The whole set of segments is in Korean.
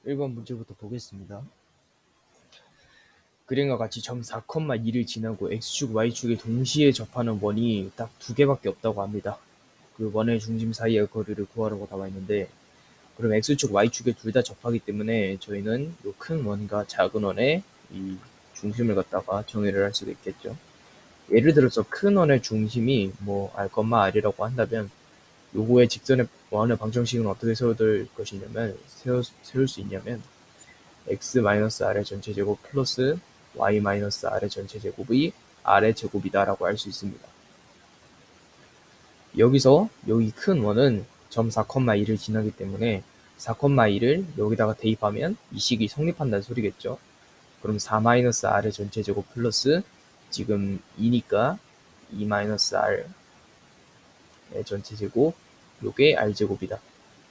1번 문제부터 보겠습니다. 그림과 같이 점 4,2를 지나고 x축, y축에 동시에 접하는 원이 딱 두 개밖에 없다고 합니다. 그 원의 중심 사이의 거리를 구하라고 나와 있는데, 그럼 x축, y축에 둘 다 접하기 때문에 저희는 이 큰 원과 작은 원의 이 중심을 갖다가 정의를 할 수가 있겠죠. 예를 들어서 큰 원의 중심이 뭐 r, r이라고 한다면 요거의 직선의 원의 방정식은 어떻게 세울 것이냐면 세울 수 있냐면 x-r의 전체 제곱 플러스 y-r의 전체 제곱이 r의 제곱이다 라고 할 수 있습니다. 여기서 여기 큰 원은 점 4,2를 지나기 때문에 4,2를 여기다가 대입하면 이 식이 성립한다는 소리겠죠. 그럼 4-r의 전체 제곱 플러스 지금 2니까 2-r의 전체 제곱 요게 r제곱이다.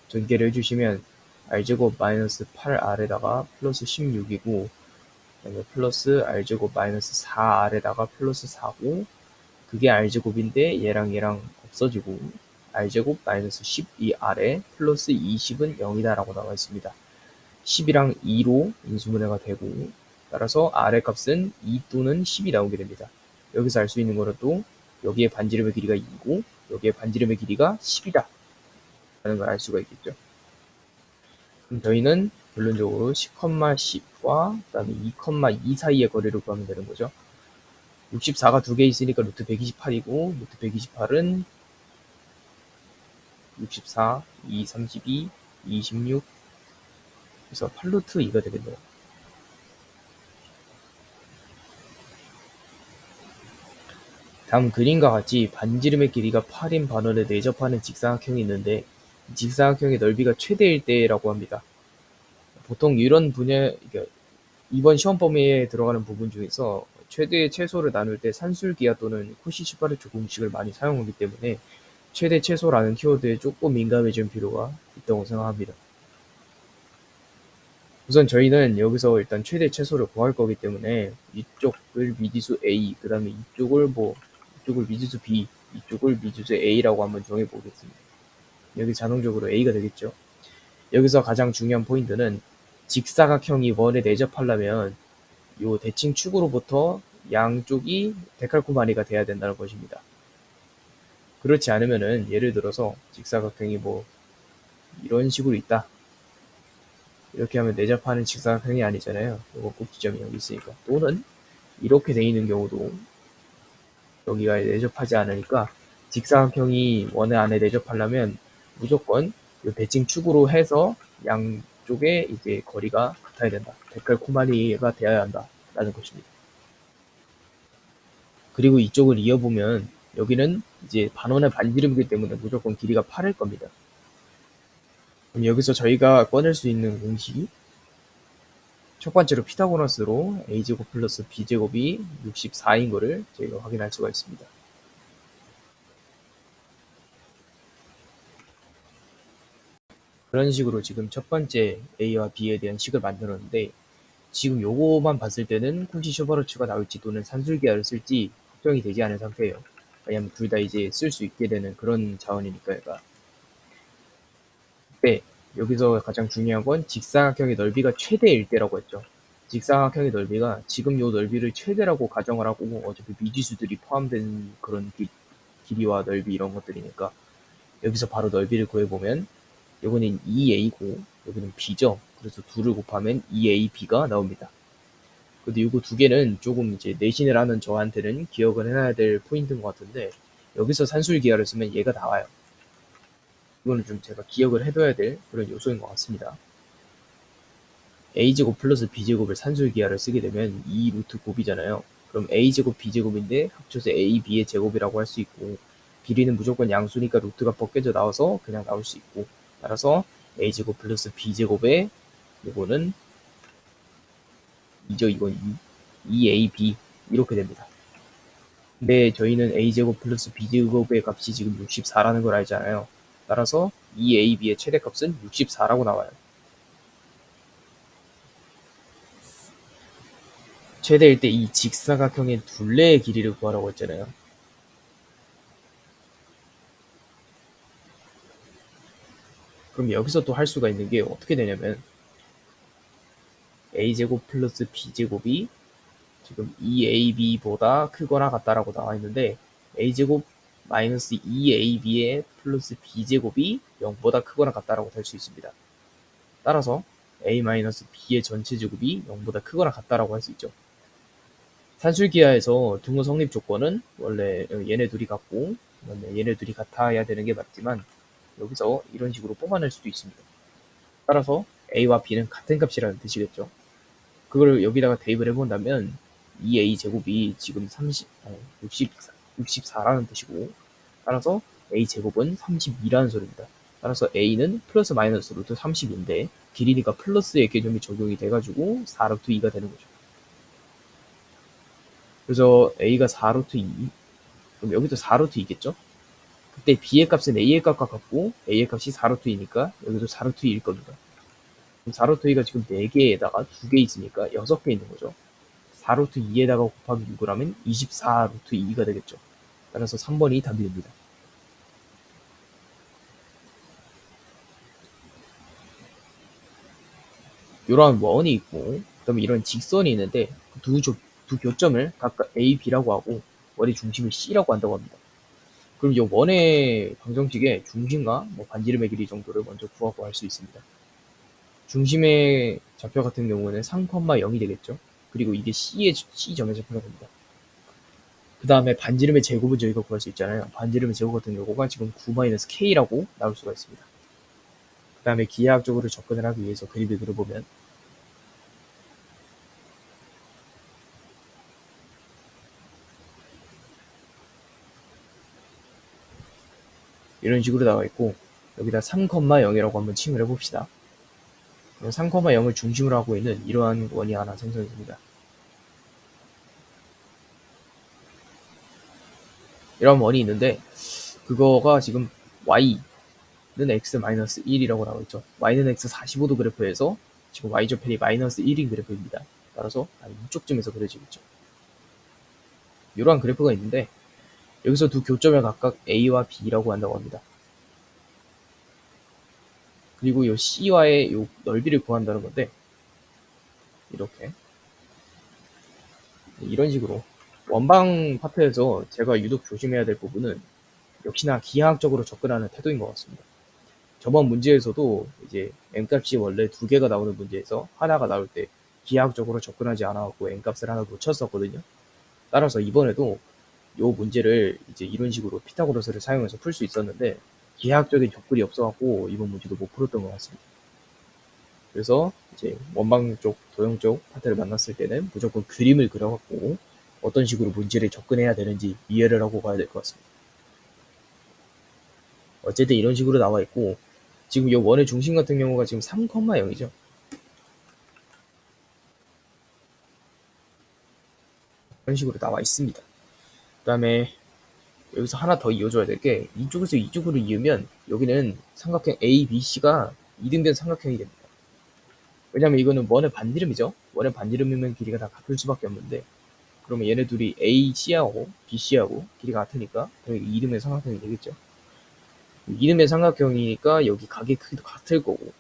전개를 해주시면 r제곱 마이너스 8r에다가 플러스 16이고 그다음에 플러스 r제곱 마이너스 4r에다가 플러스 4고 그게 r제곱인데 얘랑 없어지고 r제곱 마이너스 12r에 플러스 20은 0이다 라고 나와 있습니다. 10이랑 2로 인수분해가 되고 따라서 r의 값은 2 또는 10이 나오게 됩니다. 여기서 알 수 있는 거는 또 여기에 반지름의 길이가 2고 여기에 반지름의 길이가 10이다 라는 걸 알 수가 있겠죠. 그럼 저희는 결론적으로 10,10과 그 다음에 2,2 사이의 거리를 구하면 되는 거죠. 64가 두 개 있으니까 루트 128이고 루트 128은 64, 2, 32, 26 그래서 8루트 2가 되겠네요. 다음 그림과 같이 반지름의 길이가 8인 반원에 내접하는 직사각형이 있는데 직사각형의 넓이가 최대일 때라고 합니다. 보통 이런 이번 시험 범위에 들어가는 부분 중에서 최대 최소를 나눌 때 산술기하 또는 코시-슈바르트 공식을 많이 사용하기 때문에 최대 최소라는 키워드에 조금 민감해질 필요가 있다고 생각합니다. 우선 저희는 여기서 일단 최대 최소를 구할 거기 때문에 이쪽을 미지수 A, 그 다음에 이쪽을 미지수 B, 이쪽을 미지수 A라고 한번 정해 보겠습니다. 여기 자동적으로 A가 되겠죠. 여기서 가장 중요한 포인트는 직사각형이 원에 내접하려면 요 대칭 축으로부터 양쪽이 데칼코마니가 돼야 된다는 것입니다. 그렇지 않으면은 예를 들어서 직사각형이 뭐 이런 식으로 있다. 이렇게 하면 내접하는 직사각형이 아니잖아요. 이거 꼭 지점이 여기 있으니까. 또는 이렇게 돼 있는 경우도 여기가 내접하지 않으니까 직사각형이 원의 안에 내접하려면 무조건 이 대칭 축으로 해서 양쪽에 이제 거리가 같아야 된다. 데칼코마니가 되어야 한다라는 것입니다. 그리고 이쪽을 이어보면 여기는 이제 반원의 반지름이기 때문에 무조건 길이가 8일 겁니다. 그럼 여기서 저희가 꺼낼 수 있는 공식이 첫 번째로 피타고라스로 a제곱 플러스 b제곱이 64인 거를 저희가 확인할 수가 있습니다. 그런 식으로 지금 첫 번째 a와 b에 대한 식을 만들었는데 지금 요거만 봤을 때는 쿠시-슈바르츠가 나올지 또는 산술기하를 쓸지 걱정이 되지 않은 상태예요. 왜냐면 둘 다 이제 쓸 수 있게 되는 그런 자원이니까 얘가. 네, 여기서 가장 중요한 건 직사각형의 넓이가 최대일 때라고 했죠. 직사각형의 넓이가 지금 요 넓이를 최대라고 가정을 하고 어차피 미지수들이 포함된 그런 길이와 넓이 이런 것들이니까 여기서 바로 넓이를 구해보면 여기는 2a고 여기는 b죠. 그래서 둘을 곱하면 2ab가 나옵니다. 근데 이거 두 개는 조금 이제 내신을 하는 저한테는 기억을 해놔야 될 포인트인 것 같은데 여기서 산술기하를 쓰면 얘가 나와요. 이거는 좀 제가 기억을 해둬야 될 그런 요소인 것 같습니다. a제곱 플러스 b제곱을 산술기하를 쓰게 되면 2 루트 곱이잖아요. 그럼 a제곱 b제곱인데 합쳐서 a, b의 제곱이라고 할 수 있고 비리는 무조건 양수니까 루트가 벗겨져 나와서 그냥 나올 수 있고 따라서 a제곱 플러스 b제곱에 이거는 2죠. 이건 2ab 이렇게 됩니다. 근데 저희는 a제곱 플러스 b제곱의 값이 지금 64라는 걸 알잖아요. 따라서 2ab의 최대값은 64라고 나와요. 최대일 때 이 직사각형의 둘레의 길이를 구하라고 했잖아요. 그럼 여기서 또 할 수가 있는 게 어떻게 되냐면 a제곱 플러스 b제곱이 지금 2ab보다 크거나 같다라고 나와 있는데 a제곱 마이너스 2ab의 플러스 b제곱이 0보다 크거나 같다라고 될 수 있습니다. 따라서 a 마이너스 b의 전체 제곱이 0보다 크거나 같다라고 할 수 있죠. 산술기하에서 등호 성립 조건은 원래 얘네 둘이 같고 얘네 둘이 같아야 되는 게 맞지만 여기서 이런 식으로 뽑아낼 수도 있습니다. 따라서 a와 b는 같은 값이라는 뜻이겠죠. 그걸 여기다가 대입을 해본다면 2a 제곱이 지금 64라는 뜻이고 따라서 a 제곱은 32라는 소리입니다. 따라서 a는 플러스 마이너스 루트 30인데 길이니까 플러스의 개념이 적용이 돼가지고 4루트 2가 되는 거죠. 그래서 a가 4루트 2, 그럼 여기도 4루트 2겠죠? 그때 b의 값은 a의 값과 같고 a의 값이 4루트 2니까 여기도 4루트 2일 겁니다. 4루트 2가 지금 4개에다가 2개 있으니까 6개 있는 거죠. 4루트 2에다가 곱하기 6을 하면 24루트 2가 되겠죠. 따라서 3번이 답이 됩니다. 이러한 원이 있고 그다음에 이런 직선이 있는데 두 교점을 각각 A, B라고 하고 원의 중심을 C라고 한다고 합니다. 그럼 이 원의 방정식의 중심과 반지름의 길이 정도를 먼저 구하고 할 수 있습니다. 중심의 좌표 같은 경우는 3,0이 되겠죠. 그리고 이게 C점의 좌표가 됩니다. 그 다음에 반지름의 제곱은 저희가 구할 수 있잖아요. 반지름의 제곱 같은 경우가 지금 9-K라고 나올 수가 있습니다. 그 다음에 기하학적으로 접근을 하기 위해서 그림을 그려보면 이런 식으로 나와 있고 여기다 3,0이라고 한번 칭을 해봅시다. 3,0을 중심으로 하고 있는 이러한 원이 하나 생성이 됩니다. 이런 원이 있는데 그거가 지금 y는 x-1이라고 나와 있죠. y는 x 45도 그래프에서 지금 y좌편이 마이너스 1인 그래프입니다. 따라서 이쪽쯤에서 그려지겠죠. 이러한 그래프가 있는데 여기서 두 교점을 각각 a와 b라고 한다고 합니다. 그리고 이 C와의 이 넓이를 구한다는 건데 이렇게 이런 식으로 원방 파트에서 제가 유독 조심해야 될 부분은 역시나 기하학적으로 접근하는 태도인 것 같습니다. 저번 문제에서도 이제 n값이 원래 2개가 나오는 문제에서 하나가 나올 때 기하학적으로 접근하지 않아갖고 n값을 하나 놓쳤었거든요. 따라서 이번에도 이 문제를 이제 이런 식으로 피타고라스를 사용해서 풀 수 있었는데 기하학적인 접근이 없어갖고 이번 문제도 못 풀었던 것 같습니다. 그래서 이제 원방 쪽, 도형 쪽 파트를 만났을 때는 무조건 그림을 그려갖고 어떤 식으로 문제를 접근해야 되는지 이해를 하고 가야 될 것 같습니다. 어쨌든 이런 식으로 나와 있고 지금 이 원의 중심 같은 경우가 지금 3,0이죠. 이런 식으로 나와 있습니다. 그 다음에 여기서 하나 더 이어줘야 될 게 이쪽에서 이쪽으로 이으면 여기는 삼각형 ABC가 이등변 삼각형이 됩니다. 왜냐면 이거는 원의 반지름이죠. 원의 반지름이면 길이가 다 같을 수밖에 없는데 그러면 얘네 둘이 AC하고 BC하고 길이가 같으니까 이등변 삼각형이 되겠죠. 이등변 삼각형이니까 여기 각의 크기도 같을 거고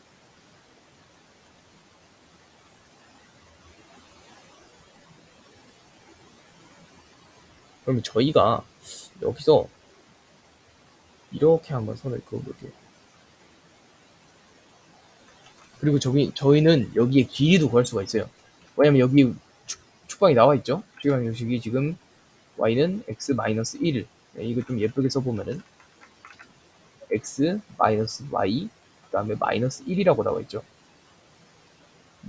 그러면 저희가 여기서 이렇게 한번 선을 그어볼게요. 그리고 저희는 여기에 길이도 구할 수가 있어요. 왜냐면 여기 축방이 나와 있죠. 축방 형식이 지금 y는 x-1 이거 좀 예쁘게 써보면은 x-y 그 다음에 마이너스 1이라고 나와 있죠.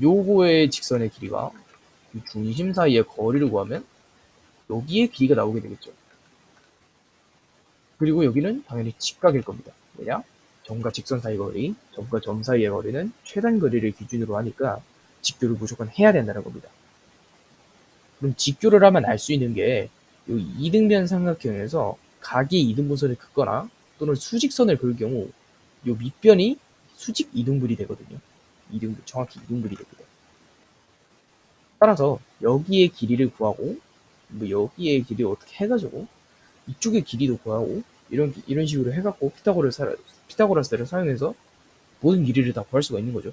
요거의 직선의 길이가 중심 사이의 거리를 구하면 여기에 길이가 나오게 되겠죠. 그리고 여기는 당연히 직각일 겁니다. 왜냐? 점과 직선 사이 거리, 점과 점 사이의 거리는 최단 거리를 기준으로 하니까 직교를 무조건 해야 된다는 겁니다. 그럼 직교를 하면 알 수 있는 게 이 이등변 삼각형에서 각이 이등분선을 긋거나 또는 수직선을 그을 경우 이 밑변이 수직 이등분이 되거든요. 정확히 이등분이 됩니다. 따라서 여기의 길이를 구하고 여기의 길이를 어떻게 해가지고 이쪽의 길이도 구하고 이런 식으로 해갖고 피타고라스를 사용해서 모든 길이를 다 구할 수가 있는 거죠.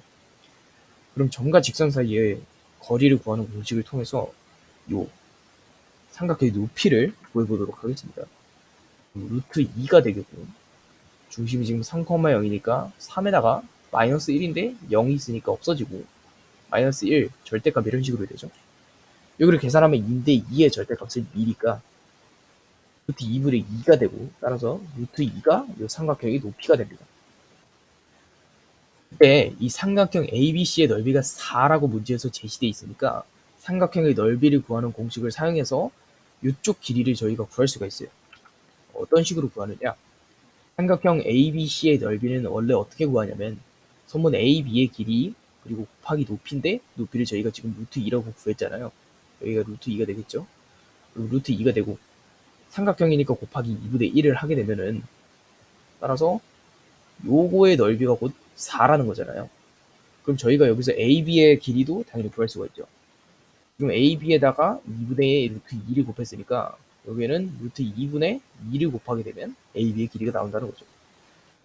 그럼 점과 직선 사이에 거리를 구하는 공식을 통해서 요 삼각형의 높이를 구해보도록 하겠습니다. 루트 2가 되겠고, 중심이 지금 3,0이니까 3에다가 마이너스 1인데 0이 있으니까 없어지고, 마이너스 1 절대값 이런 식으로 되죠. 여기를 계산하면 2인데 2의 절대값은 2니까 루트 2분의 2가 되고, 따라서 루트 2가 이 삼각형의 높이가 됩니다. 그때 이 삼각형 ABC의 넓이가 4라고 문제에서 제시되어 있으니까 삼각형의 넓이를 구하는 공식을 사용해서 이쪽 길이를 저희가 구할 수가 있어요. 어떤 식으로 구하느냐? 삼각형 ABC의 넓이는 원래 어떻게 구하냐면 선분 AB의 길이 그리고 곱하기 높이인데 높이를 저희가 지금 루트 2라고 구했잖아요. 여기가 루트 2가 되겠죠? 그리고 루트 2가 되고 삼각형이니까 곱하기 2분의 1을 하게 되면은 따라서 요거의 넓이가 곧 4라는 거잖아요. 그럼 저희가 여기서 AB의 길이도 당연히 구할 수가 있죠. 지금 AB에다가 2분의 루트 2를 곱했으니까 여기에는 루트 2분의 2를 곱하게 되면 AB의 길이가 나온다는 거죠.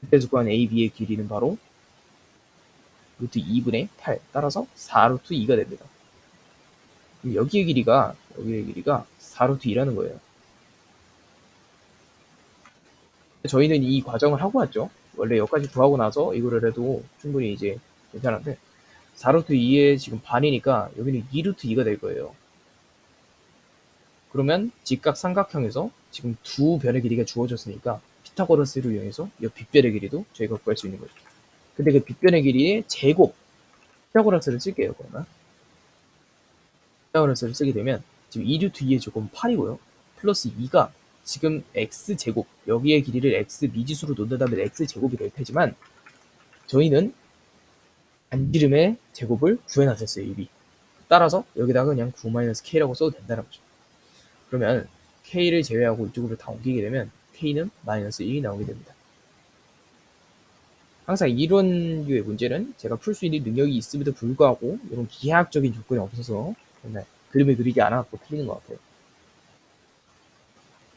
그때서 구한 AB의 길이는 바로 루트 2분의 8 따라서 4루트 2가 됩니다. 그럼 여기의 길이가 4루트 2라는 거예요. 저희는 이 과정을 하고 왔죠. 원래 여기까지 구하고 나서 이거를 해도 충분히 이제 괜찮은데 4루트 2의 지금 반이니까 여기는 2루트 2가 될 거예요. 그러면 직각 삼각형에서 지금 두 변의 길이가 주어졌으니까 피타고라스를 이용해서 이 빗변의 길이도 저희가 구할 수 있는 거죠. 근데 그 빗변의 길이의 제곱 피타고라스를 쓸게요. 그러면 피타고라스를 쓰게 되면 지금 2루트 2의 제곱은 8이고요. 플러스 2가 지금 x제곱 여기의 길이를 x 미지수로 놓는다면 x제곱이 될 테지만 저희는 반지름의 제곱을 구해놨었어요. 이미. 따라서 여기다가 그냥 9-k라고 써도 된다는 거죠. 그러면 k를 제외하고 이쪽으로 다 옮기게 되면 k는 마이너스 1이 나오게 됩니다. 항상 이런 류의 문제는 제가 풀 수 있는 능력이 있음에도 불구하고 이런 기하학적인 조건이 없어서 맨날 그림을 그리지 않아갖고 틀리는 것 같아요.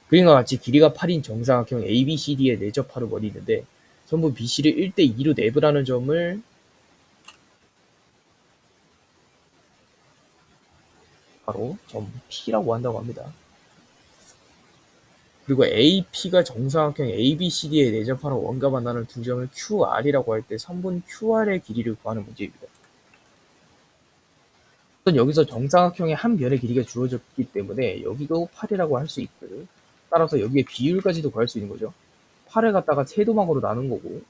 그림과 같이 길이가 8인 정사각형 ABCD의 내접하로 머리 있는데 선분 BC를 1대2로 내부라는 점을 바로 점 P라고 한다고 합니다. 그리고 AP가 정사각형 ABCD의 내접하로 원과 만나는 두 점을 QR이라고 할 때 선분 QR의 길이를 구하는 문제입니다. 여기서 정사각형의 한 변의 길이가 주어졌기 때문에 여기도 8이라고 할 수 있고 따라서 여기에 비율까지도 구할 수 있는 거죠. 8을 갖다가 세도막으로 나눈 거고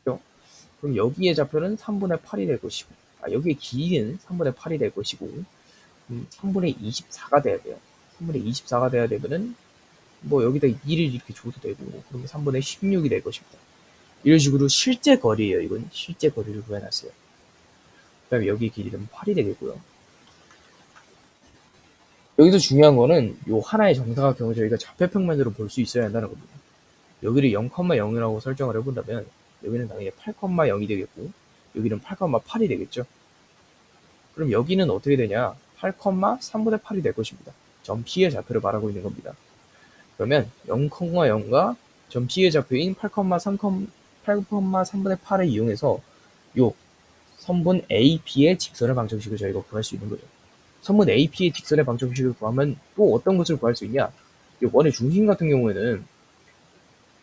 그렇죠? 그럼 여기에 좌표는 3분의 8이 될 것이고 여기에 길이는 3분의 8이 될 것이고 3분의 24가 돼야 돼요. 3분의 24가 돼야 되면은 뭐 여기다 2를 이렇게 줘도 되고 그러면 3분의 16이 될 것입니다. 이런 식으로 실제 거리예요. 이건 실제 거리를 구해놨어요. 그 다음에 여기 길이는 8이 되겠고요. 여기서 중요한 거는 요 하나의 정사각형을 저희가 좌표평면으로 볼 수 있어야 한다는 겁니다. 여기를 0,0이라고 설정을 해본다면 여기는 당연히 8,0이 되겠고 여기는 8,8이 되겠죠. 그럼 여기는 어떻게 되냐? 8,3분의 8이 될 것입니다. 점 P의 좌표를 말하고 있는 겁니다. 그러면 0,0과 점 P의 좌표인 8,3분의 8을 이용해서 요 선분 AP의 직선의 방정식을 저희가 구할 수 있는 거죠. 선분 AP의 직선의 방정식을 구하면 또 어떤 것을 구할 수 있냐? 이 원의 중심 같은 경우에는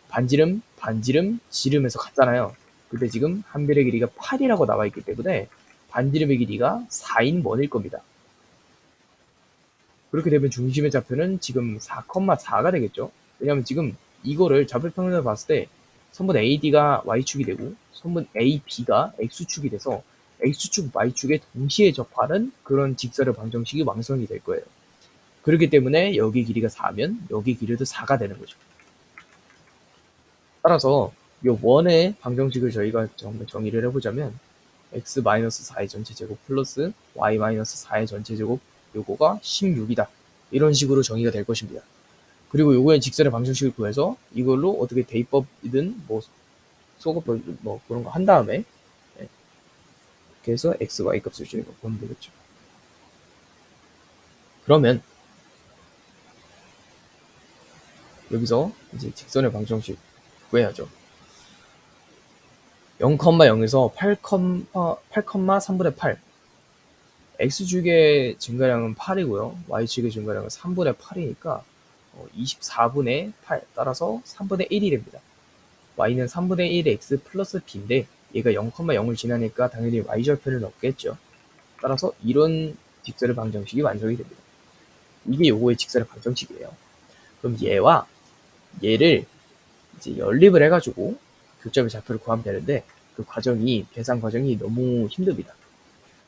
반지름, 지름에서 같잖아요. 근데 지금 한 변의 길이가 8이라고 나와 있기 때문에 반지름의 길이가 4인 원일 겁니다. 그렇게 되면 중심의 좌표는 지금 4,4가 되겠죠. 왜냐하면 지금 이거를 좌표평면으로 봤을 때 선분 AD가 Y축이 되고 선분 AB가 X축이 돼서 X축, Y축에 동시에 접하는 그런 직선의 방정식이 완성이 될 거예요. 그렇기 때문에 여기 길이가 4면 여기 길이도 4가 되는 거죠. 따라서 이 원의 방정식을 저희가 정의를 해보자면 x-4의 전체제곱 플러스 y-4의 전체제곱 요거가 16이다. 이런 식으로 정의가 될 것입니다. 그리고 요거의 직선의 방정식을 구해서 이걸로 어떻게 대입법이든 뭐 소급법 뭐 그런 거 한 다음에 이렇게 해서 x, y 값을 저희가 구하면 되겠죠. 그러면 여기서 이제 직선의 방정식 구해야죠. 0,0에서 8,3분의 8 x축의 증가량은 8이고요. y축의 증가량은 3분의 8이니까 24분의 8 따라서 3분의 1이 됩니다. y는 3분의 1의 x 플러스 b인데 얘가 0,0을 지나니까 당연히 y절편을 넣겠죠. 따라서 이런 직설의 방정식이 완성이 됩니다. 이게 요거의 직설의 방정식이에요. 그럼 얘와 얘를 이제 연립을 해가지고 교점의 좌표를 구하면 되는데 그 과정이 계산 과정이 너무 힘듭니다.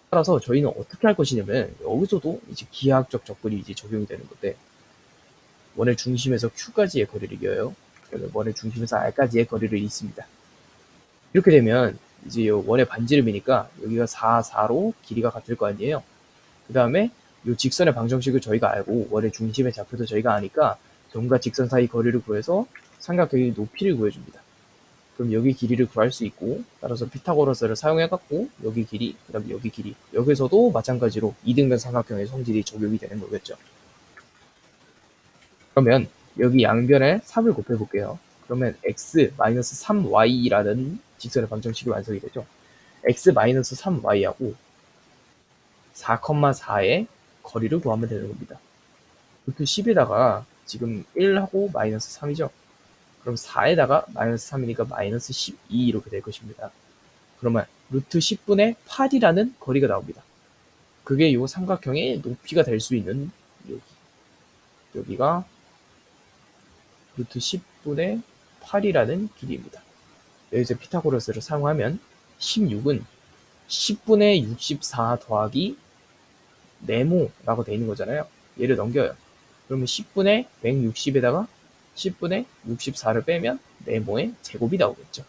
따라서 저희는 어떻게 할 것이냐면 여기서도 이제 기하학적 접근이 이제 적용이 되는 건데 원의 중심에서 Q까지의 거리를 이어요. 원의 중심에서 R까지의 거리를 잇습니다. 이렇게 되면 이제 원의 반지름이니까 여기가 4, 4로 길이가 같을 거 아니에요. 그 다음에 이 직선의 방정식을 저희가 알고 원의 중심의 좌표도 저희가 아니까 점과 직선 사이 거리를 구해서 삼각형의 높이를 구해줍니다. 그럼 여기 길이를 구할 수 있고 따라서 피타고라스를 사용해갖고 여기 길이, 그 다음에 여기 길이 여기서도 마찬가지로 이등변 삼각형의 성질이 적용이 되는 거겠죠. 그러면 여기 양변에 3을 곱해볼게요. 그러면 x-3y라는 직선의 방정식이 완성이 되죠. x-3y하고 4,4의 거리를 구하면 되는 겁니다. 루트 10에다가 지금 1하고 마이너스 3이죠. 그럼 4에다가 마이너스 3이니까 마이너스 12 이렇게 될 것입니다. 그러면 루트 10분의 8이라는 거리가 나옵니다. 그게 이 삼각형의 높이가 될 수 있는 여기가 루트 10분의 8이라는 길이입니다. 여기서 피타고라스를 사용하면 16은 10분의 64 더하기 네모라고 되어 있는 거잖아요. 얘를 넘겨요. 그러면 10분의 160에다가 10분의 64를 빼면 네모의 제곱이 나오겠죠.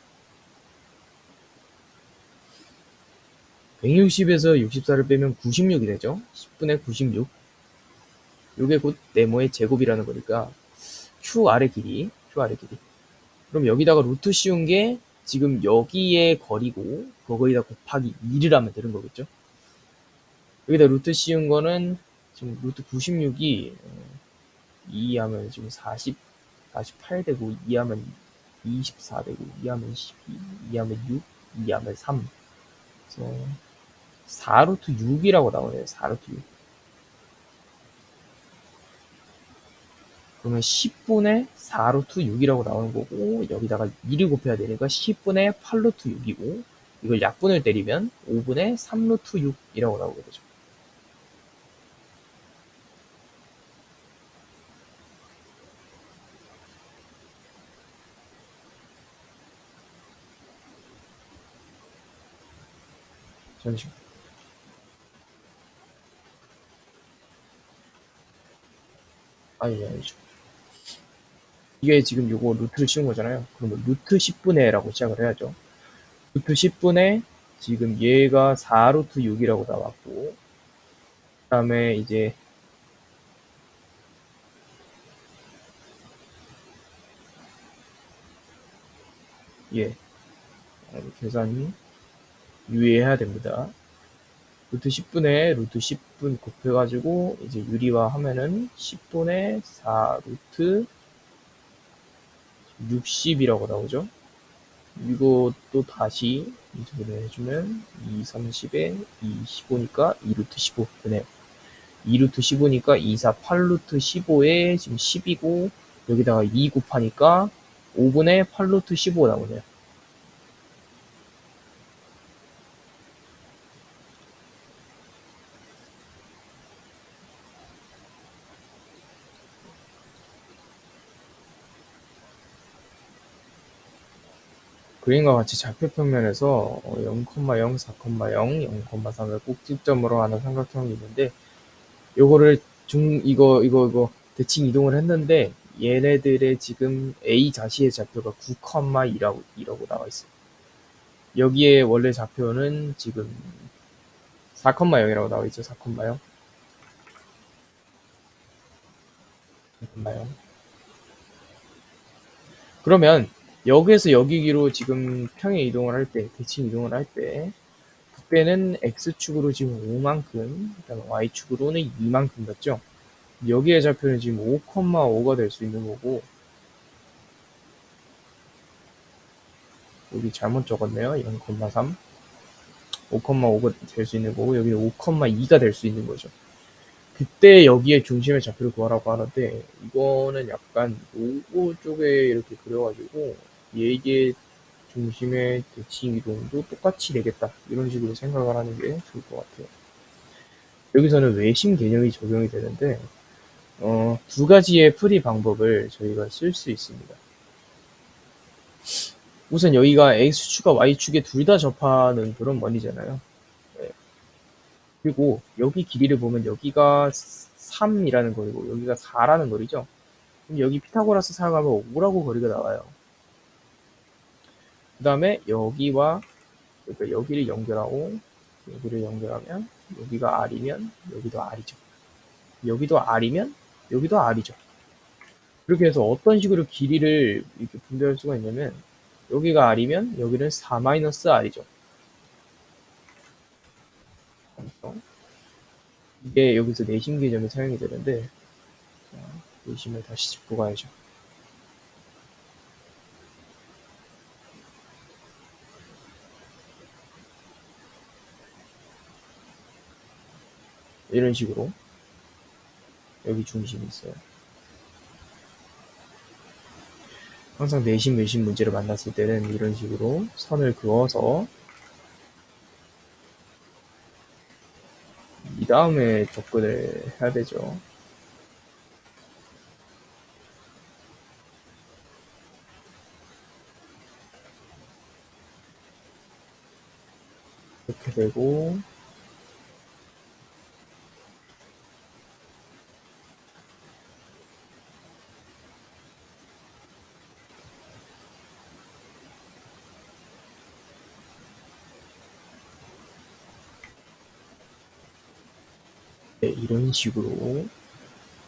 160에서 64를 빼면 96이 되죠. 10분의 96. 이게 곧 네모의 제곱이라는 거니까 Q 아래 길이. 그럼 여기다가 루트 씌운 게 지금 여기에 거리고 그거에다 곱하기 2를 하면 되는 거겠죠. 여기다 루트 씌운 거는 지금 루트 96이 2 하면 지금 48 되고 2 하면 24 되고 2 하면 12, 2 하면 6, 2 하면 3. 그래서 4루트 6이라고 나오네요. 4루트 6. 그러면 10분의 4루트 6이라고 나오는 거고 여기다가 2를 곱해야 되니까 10분의 8루트 6이고 이걸 약분을 때리면 5분의 3루트 6이라고 나오게 되죠. 잠시만. 아니죠. 이게 지금 요거 루트를 씌운 거잖아요. 그러면 루트 10분의 라고 시작을 해야죠. 루트 10분의 지금 얘가 4루트 6이라고 나왔고 그 다음에 이제 예 계산이 유의해야 됩니다. 루트 10분의 루트 10분 곱해가지고 이제 유리화 하면은 10분의 4 루트 60이라고 나오죠. 이것도 다시 인수분해 해주면 2, 30에 2, 15니까 2루트 15분의 2루트 15니까 2, 4, 8루트 15에 지금 10이고 여기다가 2 곱하니까 5분의 8루트 15 나오네요. 그림과 같이 좌표 평면에서 0,0, 4,0, 0,3을 꼭지점으로 하는 삼각형이 있는데 요거를 이거 대칭 이동을 했는데 얘네들의 지금 A 자시의 좌표가 9,2라고 나와 있어요. 여기에 원래 좌표는 지금 4,0이라고 나와 있죠. 4,0. 그러면 여기에서 여기로 지금 평행 이동을 할 때, 대칭 이동을 할 때, 그때는 X축으로 지금 5만큼, 그다음에 Y축으로는 2만큼 같죠? 여기에 좌표는 지금 5,5가 될 수 있는 거고, 여기 잘못 적었네요. 0,3. 5,5가 될 수 있는 거고 여기는 5,2가 될 수 있는 거죠. 그때 여기에 중심의 좌표를 구하라고 하는데 이거는 약간 요거 쪽에 이렇게 그려가지고 얘의 중심의 대칭 이동도 똑같이 내겠다 이런 식으로 생각을 하는 게 좋을 것 같아요. 여기서는 외심 개념이 적용이 되는데 두 가지의 풀이 방법을 저희가 쓸 수 있습니다. 우선 여기가 x축과 y축에 둘 다 접하는 그런 원이잖아요. 네. 그리고 여기 길이를 보면 여기가 3이라는 거리고 여기가 4라는 거리죠. 그럼 여기 피타고라스 사용하면 5라고 거리가 나와요. 그 다음에 여기와 그러니까 여기를 연결하고 여기를 연결하면 여기가 R이면 여기도 R이죠. 여기도 R이면 여기도 R이죠. 그렇게 해서 어떤 식으로 길이를 이렇게 분배할 수가 있냐면 여기가 R이면 여기는 4-R이죠. 이게 여기서 내심 개념이 사용이 되는데 자, 내심을 다시 짚고 가야죠. 이런 식으로 여기 중심이 있어요. 항상 내심 외심 문제를 만났을 때는 이런 식으로 선을 그어서 이 다음에 접근을 해야 되죠. 이렇게 되고 네, 이런 식으로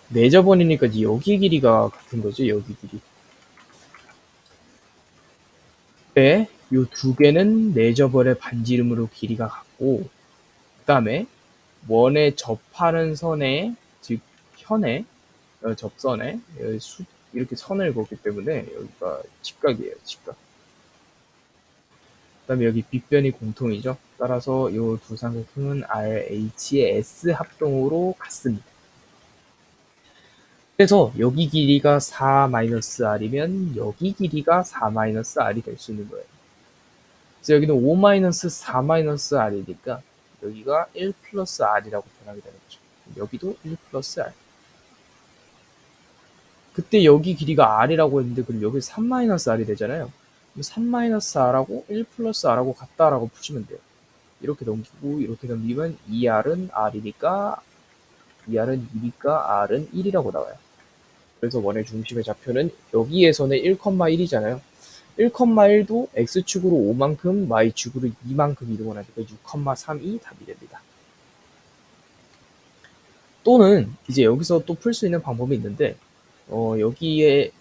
내져버리니까 여기 길이가 같은 거죠. 여기 길이. 네, 이 두 개는 내져버려 반지름으로 길이가 같고 그 다음에 원에 접하는 선에 즉 현에 접선에 이렇게 선을 그었기 때문에 여기가 직각이에요. 직각. 그 다음에 여기 빗변이 공통이죠. 따라서 이 두 삼각형은 RH의 S 합동으로 같습니다. 그래서 여기 길이가 4-R이면 여기 길이가 4-R이 될 수 있는 거예요. 그래서 여기는 5-4-R이니까 여기가 1 플러스 R이라고 변하게 되는 거죠. 여기도 1 플러스 R. 그때 여기 길이가 R이라고 했는데 그럼 여기 3-R이 되잖아요. 3-R하고 1 플러스 R하고 같다라고 푸시면 돼요. 이렇게 넘기고 이렇게 넘기면 2R은 R이니까 2R은 2니까 R은 1이라고 나와요. 그래서 원의 중심의 좌표는 여기에서는 1,1이잖아요. 1,1도 x축으로 5만큼, y축으로 2만큼 이동을 하니까 6,32 답이 됩니다. 또는 이제 여기서 또 풀 수 있는 방법이 있는데 여기에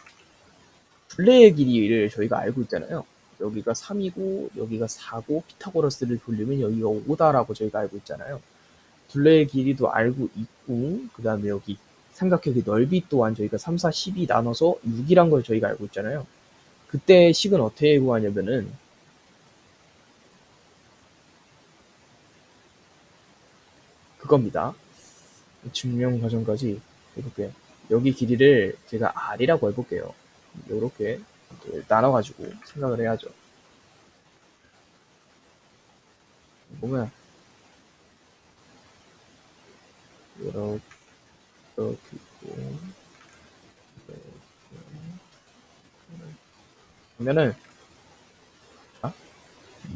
둘레의 길이를 저희가 알고 있잖아요. 여기가 3이고 여기가 4고 피타고라스를 돌리면 여기가 5다라고 저희가 알고 있잖아요. 둘레의 길이도 알고 있고 그 다음에 여기 삼각형의 넓이 또한 저희가 3, 4, 12 나눠서 6이란 걸 저희가 알고 있잖아요. 그때 식은 어떻게 구하냐면은 그겁니다. 증명 과정까지 해볼게요. 여기 길이를 제가 R이라고 해볼게요. 이렇게 나눠가지고 생각을 해야죠. 보면 이렇게 있고 그러면은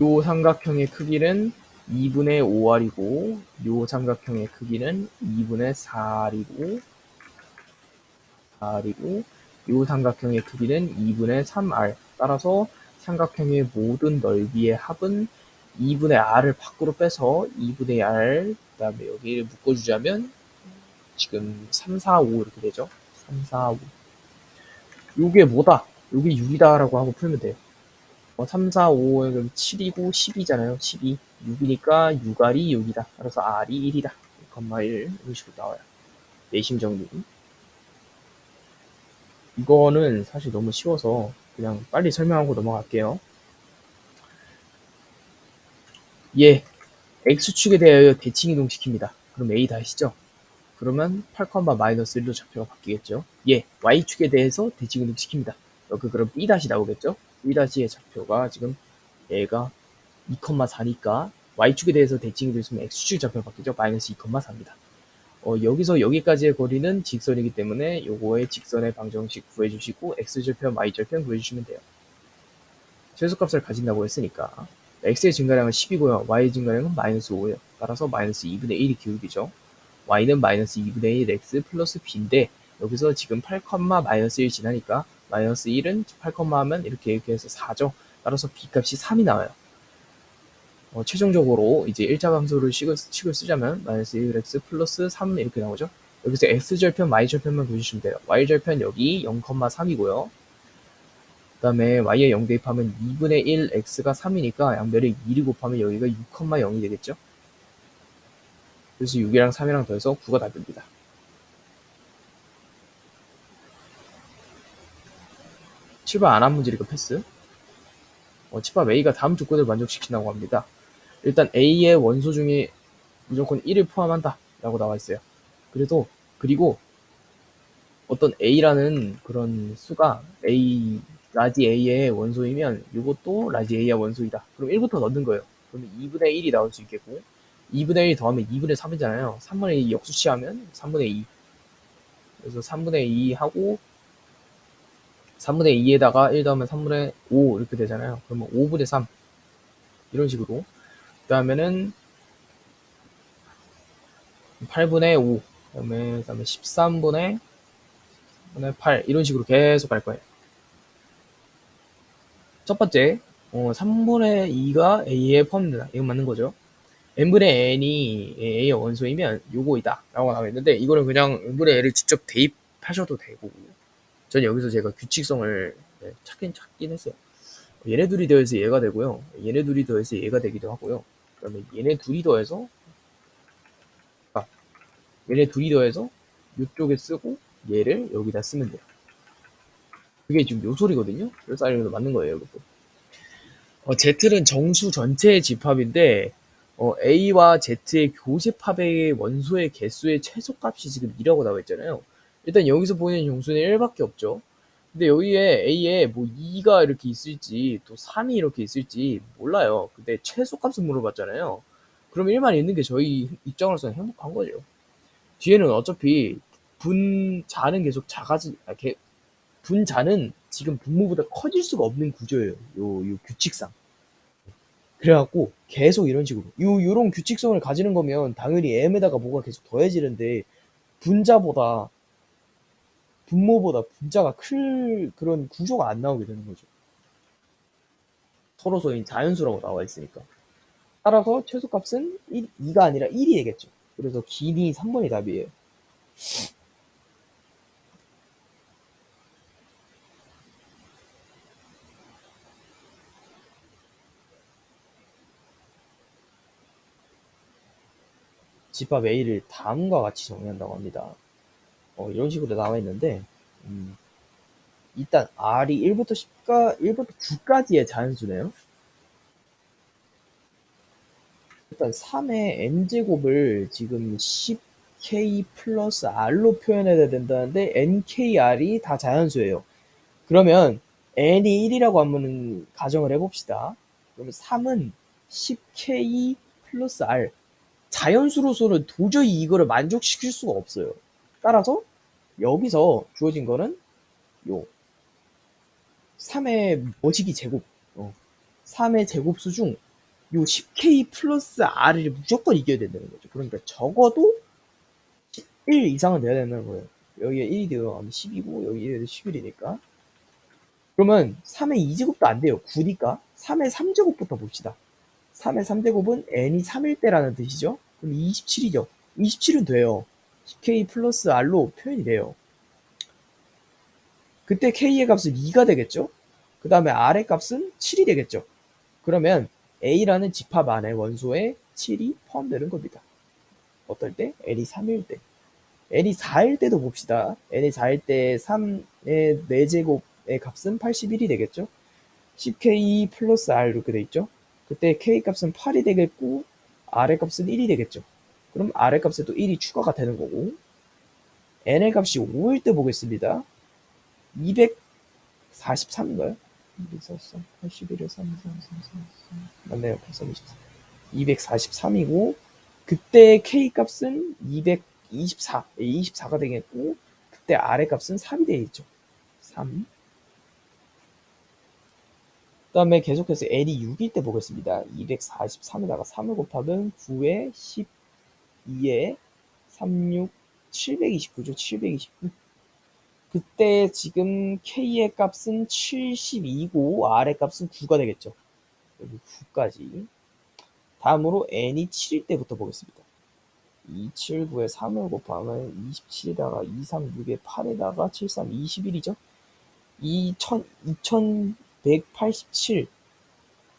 요 삼각형의 크기는 2분의 5R이고 요 삼각형의 크기는 2분의 4R이고 요 삼각형의 크기는 2분의 3R. 따라서 삼각형의 모든 넓이의 합은 2분의 R을 밖으로 빼서 2분의 R 그 다음에 여기를 묶어주자면 지금 3, 4, 5 이렇게 되죠. 3, 4, 5 요게 뭐다? 요게 6이다 라고 하고 풀면 돼요. 3, 4, 5, 그럼 7이고 10이잖아요. 12. 6이니까 6R이 6이다. 따라서 R이 1이다. 1,1 이런 식으로 나와요. 내심 정리. 이거는 사실 너무 쉬워서 그냥 빨리 설명하고 넘어갈게요. 예. x축에 대하여 대칭 이동시킵니다. 그럼 a 다시죠? 그러면 8,-1로 좌표가 바뀌겠죠. 예, y축에 대해서 대칭 이동시킵니다. 여기 그럼 b 다시 나오겠죠? b 다시의 좌표가 지금 얘가 2,4니까 y축에 대해서 대칭이 됐으면 x축 좌표가 바뀌죠. 마이너스 2,4입니다. 여기서 여기까지의 거리는 직선이기 때문에 요거의 직선의 방정식 구해주시고 x절편, y절편 구해주시면 돼요. 최소값을 가진다고 했으니까 x의 증가량은 10이고요. y의 증가량은 마이너스 5예요. 따라서 마이너스 2분의 1이 기울기죠. y는 마이너스 2분의 1 x 플러스 b인데 여기서 지금 8, 마이너스 1 지나니까 마이너스 1은 8, 하면 이렇게 해서 4죠. 따라서 b 값이 3이 나와요. 최종적으로 이제 일차함수를 식을 쓰자면 마이너스 1x 플러스 3 이렇게 나오죠. 여기서 x절편, y절편만 보여주시면 돼요. y절편 여기 0,3이고요. 그 다음에 y에 0 대입하면 2분의 1 x가 3이니까 양변에 2를 곱하면 여기가 6,0이 되겠죠. 그래서 6이랑 3이랑 더해서 9가 답입니다. 7번 안 한 문제니까 패스. 7번 A가 다음 조건을 만족시킨다고 합니다. 일단 A의 원소 중에 무조건 1을 포함한다 라고 나와 있어요. 그리고 어떤 A라는 그런 수가 라지 A의 원소이면 이것도 라지 A의 원소이다. 그럼 1부터 넣는 거예요. 그러면 2분의 1이 나올 수 있겠고 2분의 1 더하면 2분의 3이잖아요. 3분의 2 역수치하면 3분의 2. 그래서 3분의 2 하고 3분의 2에다가 1 더하면 3분의 5 이렇게 되잖아요. 그러면 5분의 3 이런 식으로 그 다음에는 8분의 5 그다음에 13분의 8 이런 식으로 계속 갈 거예요. 첫 번째 3분의 2가 A에 포함된다. 이건 맞는 거죠. n분의 n이 A의 원소이면 요거이다 라고 나와 있는데 이거는 그냥 n분의 n을 직접 대입하셔도 되고 전 여기서 제가 규칙성을 찾긴 했어요. 얘네 둘이 더해서 얘가 되고요. 얘네 둘이 더해서 얘가 되기도 하고요. 그다음에 얘네 둘이 더해서 이쪽에 쓰고 얘를 여기다 쓰면 돼요. 그게 지금 요 소리거든요. 그래서 알려도 맞는 거예요. 이것도. Z는 정수 전체의 집합인데 A와 Z의 교집합의 원소의 개수의 최소값이 지금 2라고 나와 있잖아요. 일단 여기서 보이는 정수는 1밖에 없죠. 근데 여기에 A에 뭐 2가 이렇게 있을지 또 3이 이렇게 있을지 몰라요. 근데 최소값을 물어봤잖아요. 그럼 1만 있는 게 저희 입장으로서는 행복한 거죠. 뒤에는 어차피 분자는 계속 분자는 지금 분모보다 커질 수가 없는 구조예요. 요 규칙상. 그래갖고 계속 이런 식으로 요런 규칙성을 가지는 거면 당연히 m에다가 뭐가 계속 더해지는데 분모보다 분자가 클 그런 구조가 안 나오게 되는 거죠. 서로서인 자연수라고 나와 있으니까. 따라서 최소값은 2가 아니라 1이 되겠죠. 그래서 길이 3번이 답이에요. 집합 A를 다음과 같이 정리한다고 합니다. 이런 식으로 나와 있는데 일단 R이 1부터 9까지의 자연수네요. 일단 3의 n제곱을 지금 10k 플러스 r로 표현해야 된다는데 nkr이 다 자연수예요. 그러면 n이 1이라고 한번 가정을 해봅시다. 그러면 3은 10k 플러스 r 자연수로서는 도저히 이거를 만족시킬 수가 없어요. 따라서 여기서 주어진 거는 요 3의 머지기 제곱 3의 제곱수 중 요 10k 플러스 r을 무조건 이겨야 된다는 거죠. 그러니까 적어도 1 이상은 돼야 된다는 거예요. 여기에 1이 들어가면 10이고 여기 1이 11이니까 그러면 3의 2제곱도 안 돼요. 9니까 3의 3제곱부터 봅시다. 3의 3제곱은 n이 3일 때라는 뜻이죠. 그럼 27이죠. 27은 돼요. 10k 플러스 r로 표현이 돼요. 그때 k의 값은 2가 되겠죠. 그 다음에 r의 값은 7이 되겠죠. 그러면 A라는 집합 안에 원소에 7이 포함되는 겁니다. 어떨 때? n이 3일 때. n이 4일 때도 봅시다. n이 4일 때 3의 4제곱의 값은 81이 되겠죠. 10k 플러스 r 이렇게 돼 있죠. 그때 k 값은 8이 되겠고 R의 값은 1이 되겠죠. 그럼 R의 값에 또 1이 추가가 되는 거고, N의 값이 5일 때 보겠습니다. 243인가요? 243, 81에 3, 3, 3, 3, 3. 맞네요. 83, 243이고, 그때 K 값은 24가 되겠고, 그때 R의 값은 3이 되겠죠. 3. 그 다음에 계속해서 N이 6일 때 보겠습니다. 243에다가 3을 곱하면 9에 12에 36, 729죠. 729. 그때 지금 K의 값은 72고 R의 값은 9가 되겠죠. 여기 9까지. 다음으로 N이 7일 때부터 보겠습니다. 279에 3을 곱하면 27에다가 236에 8에다가 73, 21이죠. 2187.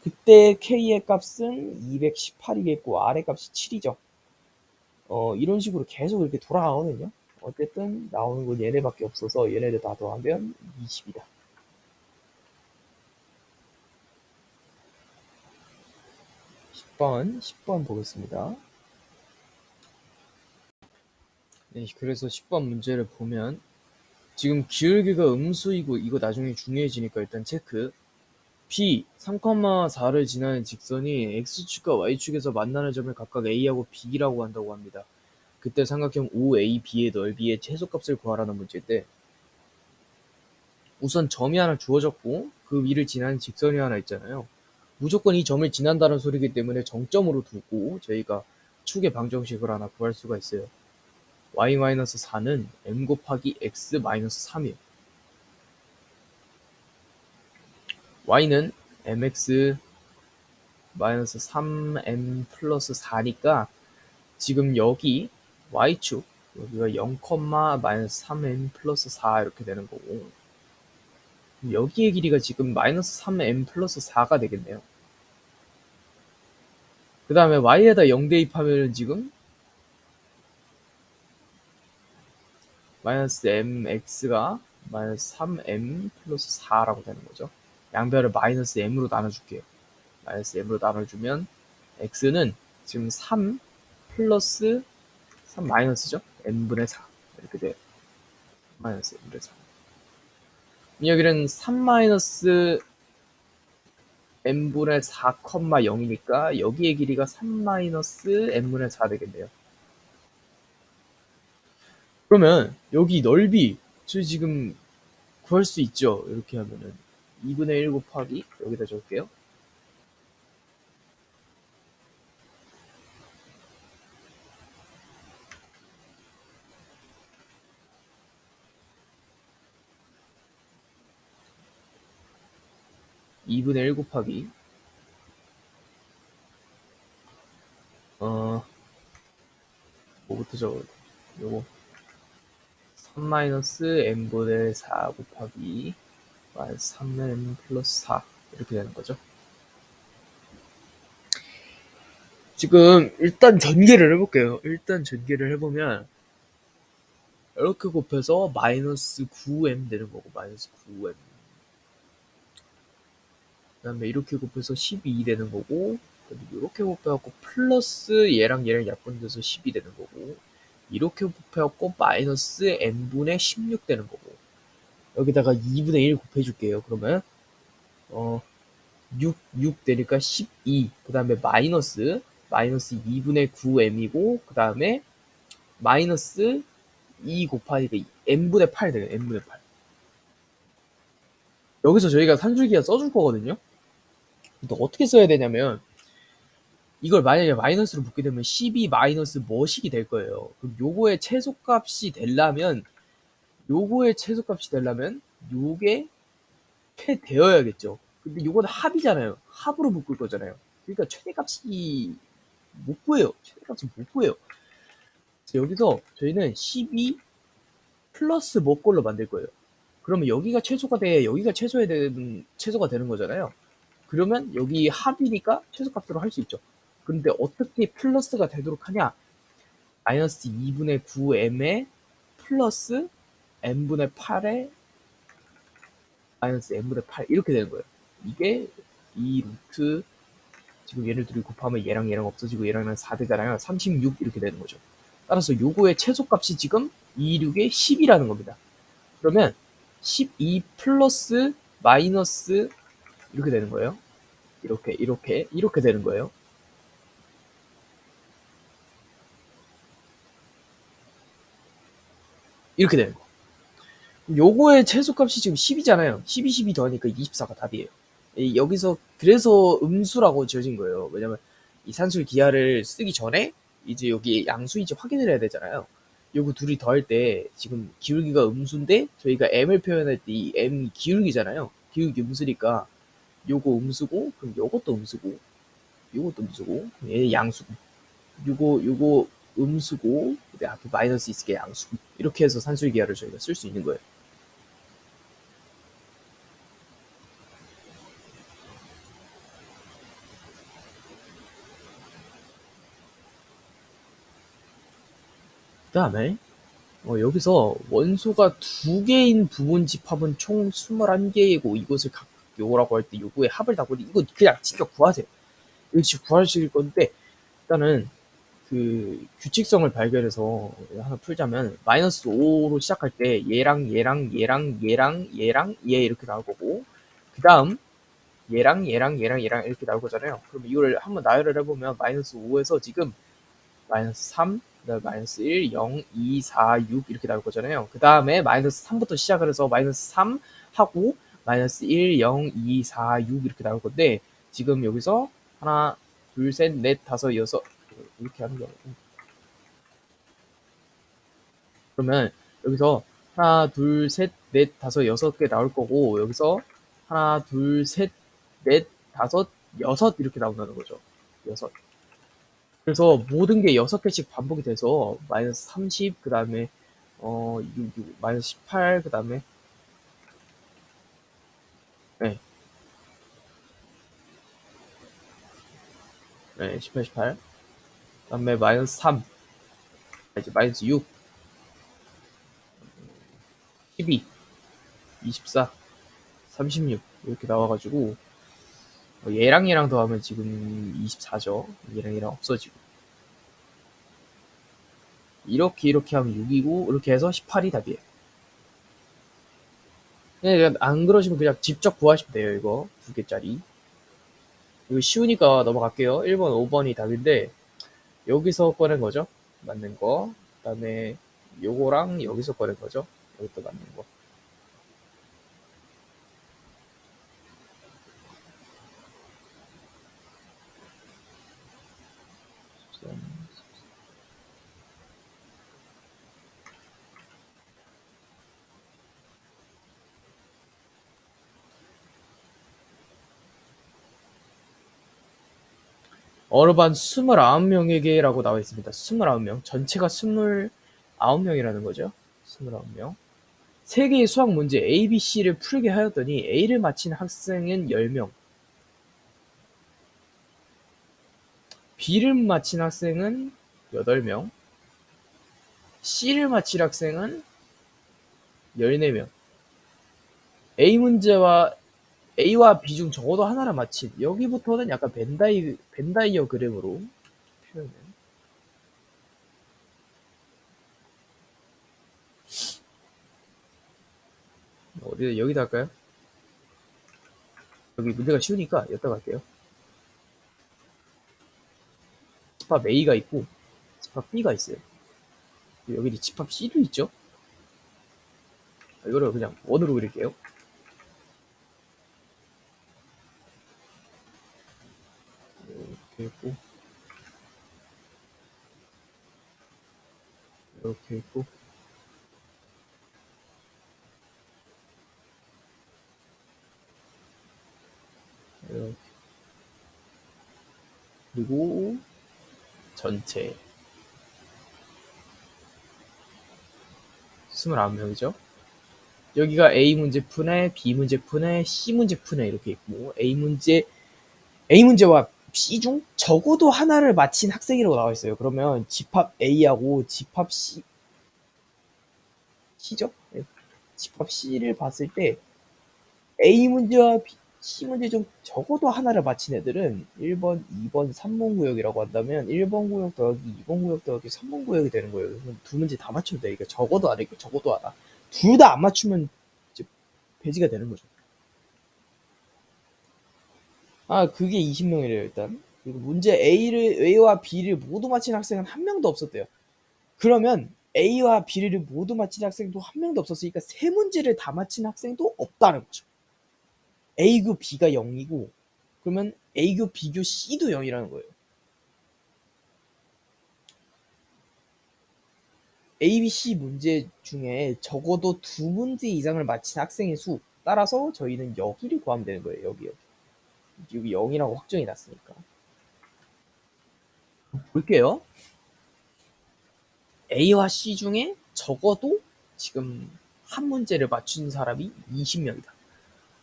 그때 K의 값은 218이겠고 R의 값이 7이죠. 이런 식으로 계속 이렇게 돌아가거든요. 어쨌든 나오는 건 얘네밖에 없어서 얘네들 다 더하면 20이다. (10번) 10번 보겠습니다. 네, 그래서 10번 문제를 보면 지금 기울기가 음수이고 이거 나중에 중요해지니까 일단 체크. B 3,4를 지나는 직선이 X축과 Y축에서 만나는 점을 각각 A하고 B라고 한다고 합니다. 그때 삼각형 OAB의 넓이의 최소값을 구하라는 문제인데, 우선 점이 하나 주어졌고 그 위를 지나는 직선이 하나 있잖아요. 무조건 이 점을 지난다는 소리이기 때문에 정점으로 두고 저희가 축의 방정식을 하나 구할 수가 있어요. y-4는 m 곱하기 x-3이에요. y는 mx 3m 플러스 4니까 지금 여기 y축 여기가 0,-3m 플러스 4 이렇게 되는 거고, 여기의 길이가 지금 마이너스 3m 플러스 4가 되겠네요. 그 다음에 y에다 0 대입하면 지금 마이너스 mx가 마이너스 3m 플러스 4라고 되는 거죠. 양변을 마이너스 m으로 나눠줄게요. 마이너스 m으로 나눠주면 x는 지금 3 플러스 3 마이너스죠. n분의 4 이렇게 돼요. 마이너스 n분의 4. 여기는 3 마이너스 n분의 4, 0이니까 여기의 길이가 3 마이너스 n분의 4 되겠네요. 그러면 여기 넓이 저 지금 구할 수 있죠. 이렇게 하면은 2분의 1 곱하기 여기다 적을게요. 2분의 1 곱하기 뭐부터 적어야 돼? 요거 3 마이너스 n분의 4 곱하기 3n 플러스 4 이렇게 되는 거죠. 지금 일단 전개를 해볼게요. 일단 전개를 해보면 이렇게 곱해서 마이너스 9m 되는 거고, 마이너스 9m. 그 다음에 이렇게 곱해서 12 되는 거고, 이렇게 곱해갖고 플러스 얘랑 얘랑 약분돼서 12 되는 거고, 이렇게 곱해갖고 마이너스 n분의 16 되는 거고, 여기다가 2분의 1 곱해줄게요. 그러면 6 되니까 12, 그 다음에 마이너스 2분의 9m이고, 그 다음에 마이너스 2 곱하기 n분의 8 되요. n분의 8. 여기서 저희가 산술기가 써줄 거거든요. 근데 어떻게 써야 되냐면, 이걸 만약에 마이너스로 붙게 되면 12 마이너스 뭐식이 될 거예요. 그럼 요거의 최소값이 되려면 요게 되어야겠죠. 근데 요거는 합이잖아요. 합으로 묶을 거잖아요. 그러니까 최대값이 못 구해요. 최대값을 못 구해요. 여기서 저희는 12 플러스 뭐 걸로 만들 거예요. 그러면 여기가 최소가 돼야 여기가 최소가 되는 거잖아요. 그러면 여기 합이니까 최소값으로 할 수 있죠. 근데 어떻게 플러스가 되도록 하냐? 마이너스 2분의 9m에 플러스 n분의 8에 마이너스 n분의 8 이렇게 되는 거예요. 이게 2 루트 지금 얘를 둘이 곱하면 얘랑 얘랑 없어지고 얘랑은 4되잖아요. 36 이렇게 되는 거죠. 따라서 요거의 최소값이 지금 26에 10이라는 겁니다. 그러면 12 플러스 마이너스 이렇게 되는 거예요. 이렇게 되는 거예요. 이렇게 되는 거. 요거의 최소값이 지금 10이잖아요. 12, 12 더하니까 24가 답이에요. 여기서 그래서 음수라고 지어진 거예요. 왜냐면 이 산술 기하를 쓰기 전에 이제 여기 양수인지 확인을 해야 되잖아요. 요거 둘이 더할 때 지금 기울기가 음수인데 저희가 m을 표현할 때 이 m이 기울기잖아요. 기울기 음수니까 요거 음수고 그럼 요것도 음수고 요것도 음수고 얘 양수고 요거 음수고 근데 앞에 마이너스 있을게 양수 이렇게 해서 산술 기하를 저희가 쓸 수 있는 거예요. 그다음에 여기서 원소가 두 개인 부분 집합은 총 21개이고 이것을 각 요거라고 할 때 요거의 합을 다 보니 이거 그냥 직접 구하세요. 이거 직접 구하실 건데 일단은 그 규칙성을 발견해서 하나 풀자면 마이너스 5로 시작할 때 얘랑 얘 이렇게 나올 거고 그 다음 얘랑 이렇게 나올 거잖아요. 그럼 이거를 한번 나열을 해보면 마이너스 5에서 지금 마이너스 3, 그다음에 마이너스 1, 0, 2, 4, 6 이렇게 나올 거잖아요. 그 다음에 마이너스 3부터 시작을 해서 마이너스 3 하고 마이너스 1, 0, 2, 4, 6 이렇게 나올 건데 지금 여기서 하나, 둘, 셋, 넷, 다섯, 여섯 이렇게 하는 게 아니고 그러면 여기서 하나, 둘, 셋, 넷, 다섯, 여섯 개 나올 거고 여기서 하나, 둘, 셋, 넷, 다섯, 여섯 이렇게 나온다는 거죠. 여섯. 그래서 모든 게 6개씩 반복이 돼서 마이너스 30, 그 다음에 6, 마이너스 18, 그 다음에 네, 네, 18, 18, 그 다음에 마이너스 3, 이제 마이너스 6, 12, 24, 36 이렇게 나와가지고 얘랑 더하면 지금 24죠. 얘랑 없어지고 이렇게 하면 6이고 이렇게 해서 18이 답이에요. 그냥 안 그러시면 그냥 직접 구하시면 돼요. 이거 2개짜리. 이거 쉬우니까 넘어갈게요. 1번, 5번이 답인데 여기서 꺼낸 거죠. 맞는 거. 그다음에 요거랑 여기서 꺼낸 거죠. 이것도 맞는 거. 어느 반 29명에게라고 나와 있습니다. 29명. 전체가 29명이라는 거죠. 29명. 세 개의 수학 문제 A, B, C를 풀게 하였더니 A를 마친 학생은 10명, B를 마친 학생은 8명, C를 마친 학생은 14명. A 문제와 A와 B 중 적어도 하나를 마친 여기부터는 약간 벤다이어그램으로 표현을 어디 여기다 할까요? 여기 문제가 쉬우니까 여기다 갈게요. 집합 A가 있고 집합 B가 있어요. 여기 집합 C도 있죠. 이거를 그냥 원으로 그릴게요. 이렇게 있고 이렇게 있고 이렇게 그리고 전체 29명이죠. 여기가 A 문제 푼에 B 문제 푼에 C 문제 푼에 이렇게 있고 A 문제와 C 중 적어도 하나를 마친 학생이라고 나와 있어요. 그러면 집합 A하고 집합 C죠? 네. 집합 C를 봤을 때 A 문제와 C 문제 중 적어도 하나를 맞힌 애들은 1번, 2번, 3번 구역이라고 한다면 1번 구역 더하기 2번 구역 더하기 3번 구역이 되는 거예요. 그럼 두 문제 다 맞추면 돼. 그러니까 적어도 하나, 이거 적어도 하나. 둘 다 안 맞추면 이제 배지가 되는 거죠. 아, 그게 20명이래요, 일단. 그리고 문제 A와 B를 모두 맞힌 학생은 한 명도 없었대요. 그러면 A와 B를 모두 맞힌 학생도 한 명도 없었으니까 세 문제를 다 맞힌 학생도 없다는 거죠. A교 B가 0이고, 그러면 A교 B교 C도 0이라는 거예요. A, B, C 문제 중에 적어도 두 문제 이상을 맞힌 학생의 수. 따라서 저희는 여기를 구하면 되는 거예요. 여기 0이라고 확정이 났으니까. 볼게요. A와 C 중에 적어도 지금 한 문제를 맞춘 사람이 20명이다.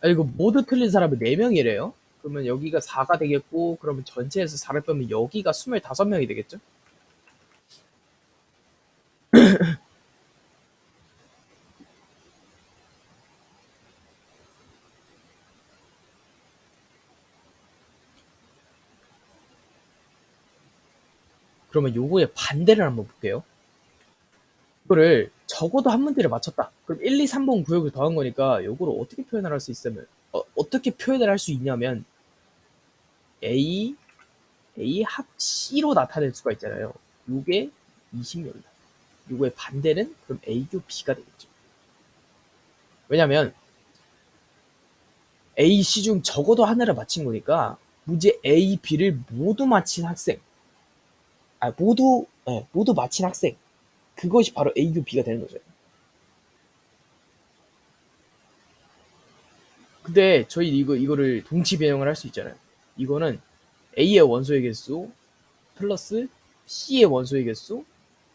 아, 이거 모두 틀린 사람이 4명이래요. 그러면 여기가 4가 되겠고, 그러면 전체에서 4를 빼면 여기가 25명이 되겠죠? 그러면 요거의 반대를 한번 볼게요. 이거를 적어도 한 문제를 맞췄다. 그럼 1, 2, 3번 구역을 더한 거니까 요거를 어떻게 표현을 할 수 있으면, 어떻게 표현을 할 수 있냐면, A, A 합 C로 나타낼 수가 있잖아요. 요게 20명이다. 요거의 반대는 그럼 A교 B가 되겠죠. 왜냐면 A, C 중 적어도 하나를 맞힌 거니까 문제 A, B를 모두 맞힌 학생, 모두 맞힌 학생, 그것이 바로 A교 B가 되는 거죠. 근데 저희 이거를 동치 변형을 할 수 있잖아요. 이거는 A의 원소의 개수 플러스 C의 원소의 개수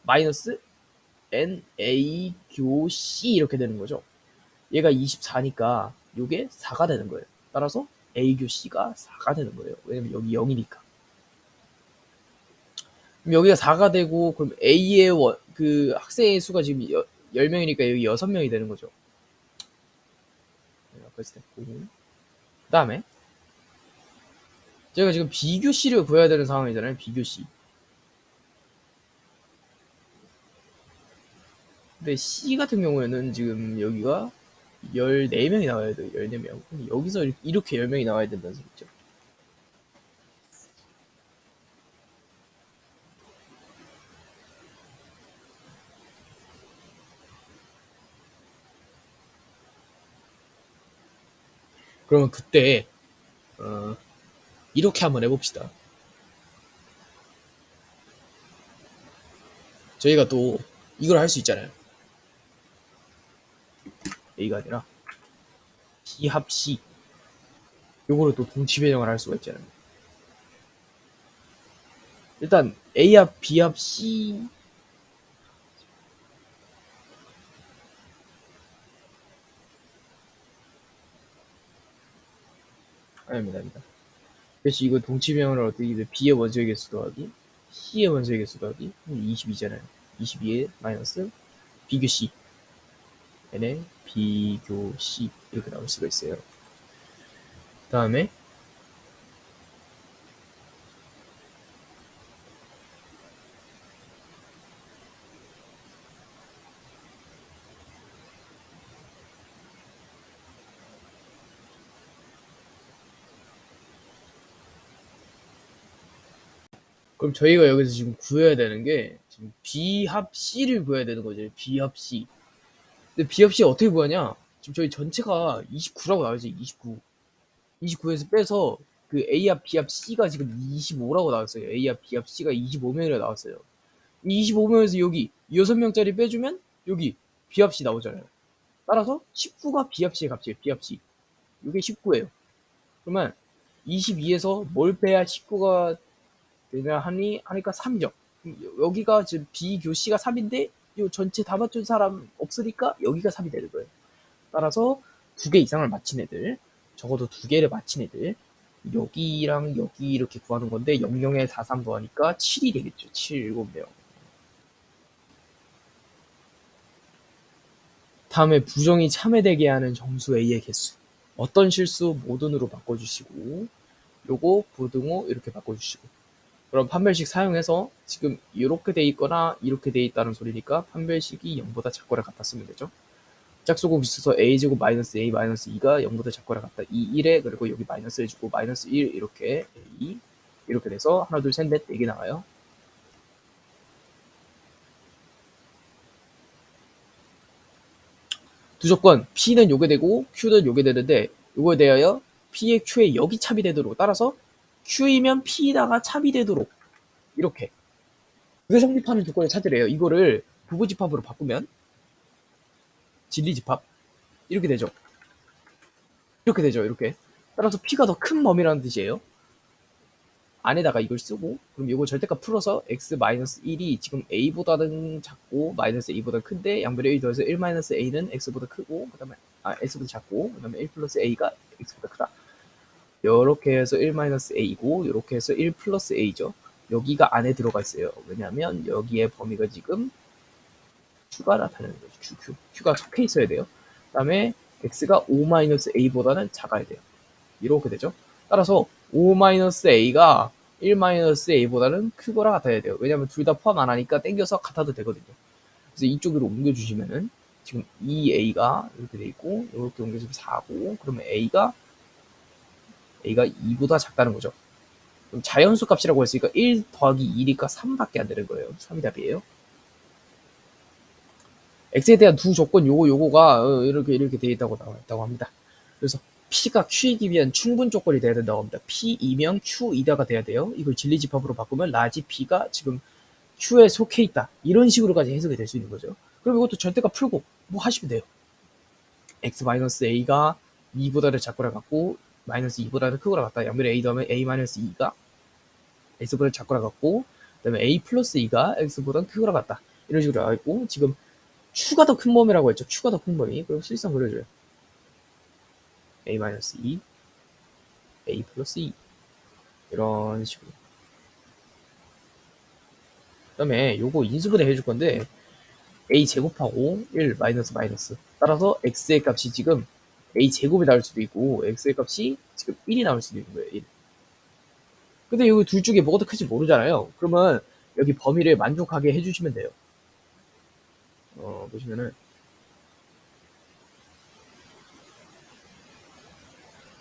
마이너스 NA 교 C 이렇게 되는 거죠. 얘가 24니까 이게 4가 되는 거예요. 따라서 A 교 C가 4가 되는 거예요. 왜냐면 여기 0이니까. 그럼 여기가 4가 되고 그럼 A의 그 학생의 수가 지금 10명이니까 여기 6명이 되는 거죠. 여기까지 됐고. 그 다음에 제가 지금 B교 C를 구해야 되는 상황이잖아요. B교 C. 근데 C 같은 경우에는 지금 여기가 14명이 나와야 돼요. 14명. 여기서 이렇게 10명이 나와야 된다는 소리죠. 그러면 그때 이렇게 한번 해봅시다. 저희가 또 이걸 할 수 있잖아요. A가 아니라 B 합 C. 요거를 또 동치 변형을 할 수가 있잖아요. 일단 A 합 B 합 C 아닙니다. 그래서 이거 동치 변형을 어떻게 돼? B의 원소의 개수 더하기 C의 원소의 개수 더하기 22잖아요. 22에 마이너스 B교 C n의 B교 C 이렇게 나올 수가 있어요. 그 다음에 그럼 저희가 여기서 지금 구해야 되는 게 지금 B 합 C를 구해야 되는 거죠. B 합 C. 근데 B 합 C 어떻게 구하냐? 지금 저희 전체가 29라고 나와있죠. 29. 29에서 빼서 그 A 합 B 합 C가 지금 25라고 나왔어요. A 합 B 합 C가 25명이라고 나왔어요. 이 25명에서 여기 6명짜리 빼주면 여기 B 합 C 나오잖아요. 따라서 19가 B 합 C의 값이에요. B 합 C. 이게 19예요. 그러면 22에서 뭘 빼야 19가 되냐 하니까 3이죠. 여기가 지금 B 교 C가 3인데 이 전체 다 맞춘 사람 없으니까 여기가 3이 되는 거예요. 따라서 2개 이상을 맞힌 애들, 적어도 2개를 맞힌 애들, 여기랑 여기 이렇게 구하는 건데 00에 43 더하니까 7이 되겠죠. 7, 7명. 다음에 부정이 참여되게 하는 정수 A의 개수. 어떤 실수 모든으로 바꿔주시고 요거 부등호 이렇게 바꿔주시고 그럼 판별식 사용해서 지금 이렇게 돼 있거나 이렇게 돼 있다는 소리니까 판별식이 0보다 작거나 같다 쓰면 되죠. 짝수곱 있어서 a제곱 마이너스 a 마이너스 2가 0보다 작거나 같다. 이 1에 그리고 여기 마이너스 해주고 마이너스 1 이렇게 a 이렇게 돼서 하나 둘 셋 넷 4개 나와요. 두 조건 p는 요게 되고 q는 요게 되는데 요거에 대하여 p의 q에 여기 찹이 되도록 따라서 q이면 p에다가 찹이 되도록 이렇게 그게 성립하는 조건을 찾으래요. 이거를 부부집합으로 바꾸면 진리집합 이렇게 되죠. 이렇게 되죠. 이렇게 따라서 p가 더 큰 범위라는 뜻이에요. 안에다가 이걸 쓰고 그럼 이거 절대값 풀어서 x-1이 지금 a보다는 작고 마이너스 a보다 큰데 양변에 a 더해서 1-a는 x보다 크고 그 다음에 x보다 작고 그 다음에 1 플러스 a가 x보다 크다. 이렇게 해서 1-a고 이렇게 해서 1 플러스 a죠. 여기가 안에 들어가 있어요. 왜냐하면 여기에 범위가 지금 q가 나타나는 거죠. q가 적혀 있어야 돼요. 그 다음에 x가 5-a보다는 작아야 돼요. 이렇게 되죠. 따라서 5-a가 1-a보다는 크거나 같아야 돼요. 왜냐면 둘 다 포함 안 하니까 땡겨서 같아도 되거든요. 그래서 이쪽으로 옮겨주시면은 지금 2a가 이렇게 돼 있고 이렇게 옮겨주면 4고 그러면 a가 2보다 작다는 거죠. 그럼 자연수 값이라고 했으니까 1 더하기 2니까 3밖에 안 되는 거예요. 3이 답이에요. x에 대한 두 조건 요거가 이렇게 돼 있다고 나와 있다고 합니다. 그래서 P가 Q이기 위한 충분 조건이 돼야 된다고 합니다. P이면 Q이다가 돼야 돼요. 이걸 진리집합으로 바꾸면 라지 P가 지금 Q에 속해 있다. 이런 식으로까지 해석이 될 수 있는 거죠. 그럼 이것도 절대값 풀고 뭐 하시면 돼요. X-A가 2보다는 작거나 같고 마이너스 2보다는 크거나 같다. 양변에 A 더하면 A-2가 X보다 작거나 같고 그 다음에 A 플러스 2가 X보다 크거나 같다. 이런 식으로 나와 있고 지금 Q가 더 큰 범위라고 했죠. Q가 더 큰 범위. 그럼 실상 그려줘요. A-2 A 플러스 2 이런 식으로 그 다음에 요거 인수분해 해줄 건데 A 제곱하고 1 마이너스 따라서 X의 값이 지금 A 제곱이 나올 수도 있고 X의 값이 지금 1이 나올 수도 있는 거예요. 1. 근데 여기 둘 중에 뭐가 더 클지 모르잖아요. 그러면 여기 범위를 만족하게 해주시면 돼요. 보시면은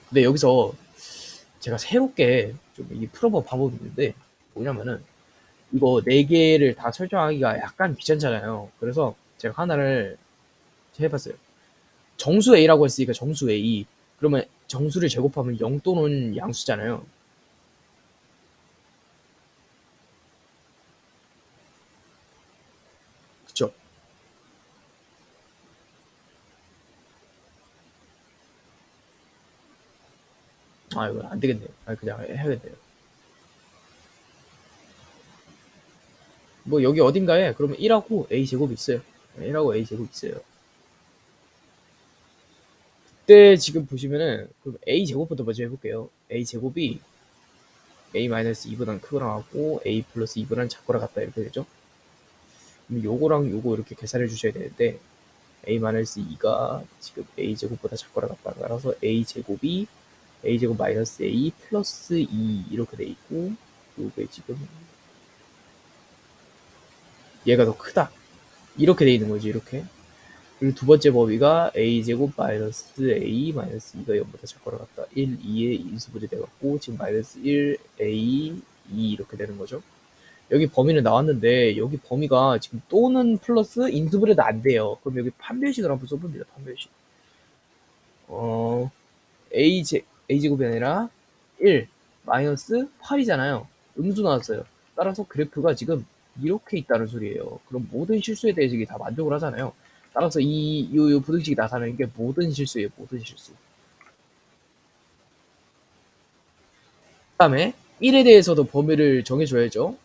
근데 여기서 제가 새롭게 좀 이 풀어본 방법이 있는데 뭐냐면은 이거 4개를 다 설정하기가 약간 귀찮잖아요. 그래서 제가 하나를 해봤어요. 정수 A라고 했으니까 정수 A. 그러면 정수를 제곱하면 0 또는 양수잖아요. 그쵸? 이거 안 되겠네요. 그냥 해야겠네요. 뭐 여기 어딘가에 그러면 1하고 A 제곱이 있어요. 1하고 A 제곱 있어요. 그때 지금 보시면은 그럼 A 제곱부터 먼저 해볼게요. A 제곱이 A-2보다는 크거나 같고 A 플러스 2보다는 작거나 같다 이렇게 되죠. 그럼 요거랑 요거 이렇게 계산해 주셔야 되는데 A-2가 지금 A 제곱보다 작거나 같다. 따라서 A 제곱이 A 제곱 마이너스 A 플러스 2 이렇게 돼 있고 요게 지금 얘가 더 크다. 이렇게 돼 있는 거지 이렇게. 그리고 두 번째 범위가 a제곱 마이너스 a 마이너스 2가 0보다 작거나 같다. 1, 2의 인수분해 돼갖고 지금 마이너스 1, a, 2 이렇게 되는 거죠. 여기 범위는 나왔는데 여기 범위가 지금 또는 플러스 인수분해도 안 돼요. 그럼 여기 판별식을 한번 써봅니다. 판별식. a제곱이 아니라 1 마이너스 8이잖아요. 음수 나왔어요. 따라서 그래프가 지금 이렇게 있다는 소리예요. 그럼 모든 실수에 대해서 이게 다 만족을 하잖아요. 따라서 이 부등식이 나타나는 게 모든 실수예요. 모든 실수. 그 다음에 1에 대해서도 범위를 정해줘야죠.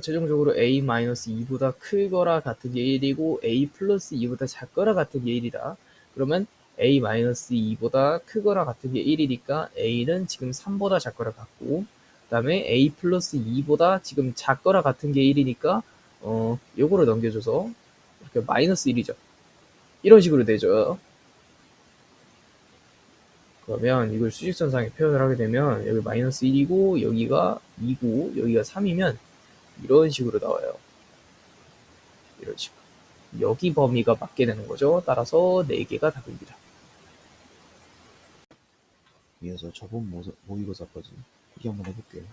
최종적으로 a-2보다 크거나 같은 게 1이고 a 플러스 2보다 작거나 같은 게 1이다. 그러면 a-2보다 크거나 같은 게 1이니까 a는 지금 3보다 작거나 같고 그 다음에 a 플러스 2보다 지금 작거나 같은 게 1이니까 요거를 넘겨줘서 이렇게 마이너스 1이죠. 이런 식으로 되죠. 그러면 이걸 수직선상에 표현을 하게 되면 여기 마이너스 1이고 여기가 2고 여기가 3이면 이런 식으로 나와요. 이런 식으로. 여기 범위가 맞게 되는 거죠. 따라서 4개가 답입니다. 이어서 저번 모의고사까지 풀이 한번 해볼게요.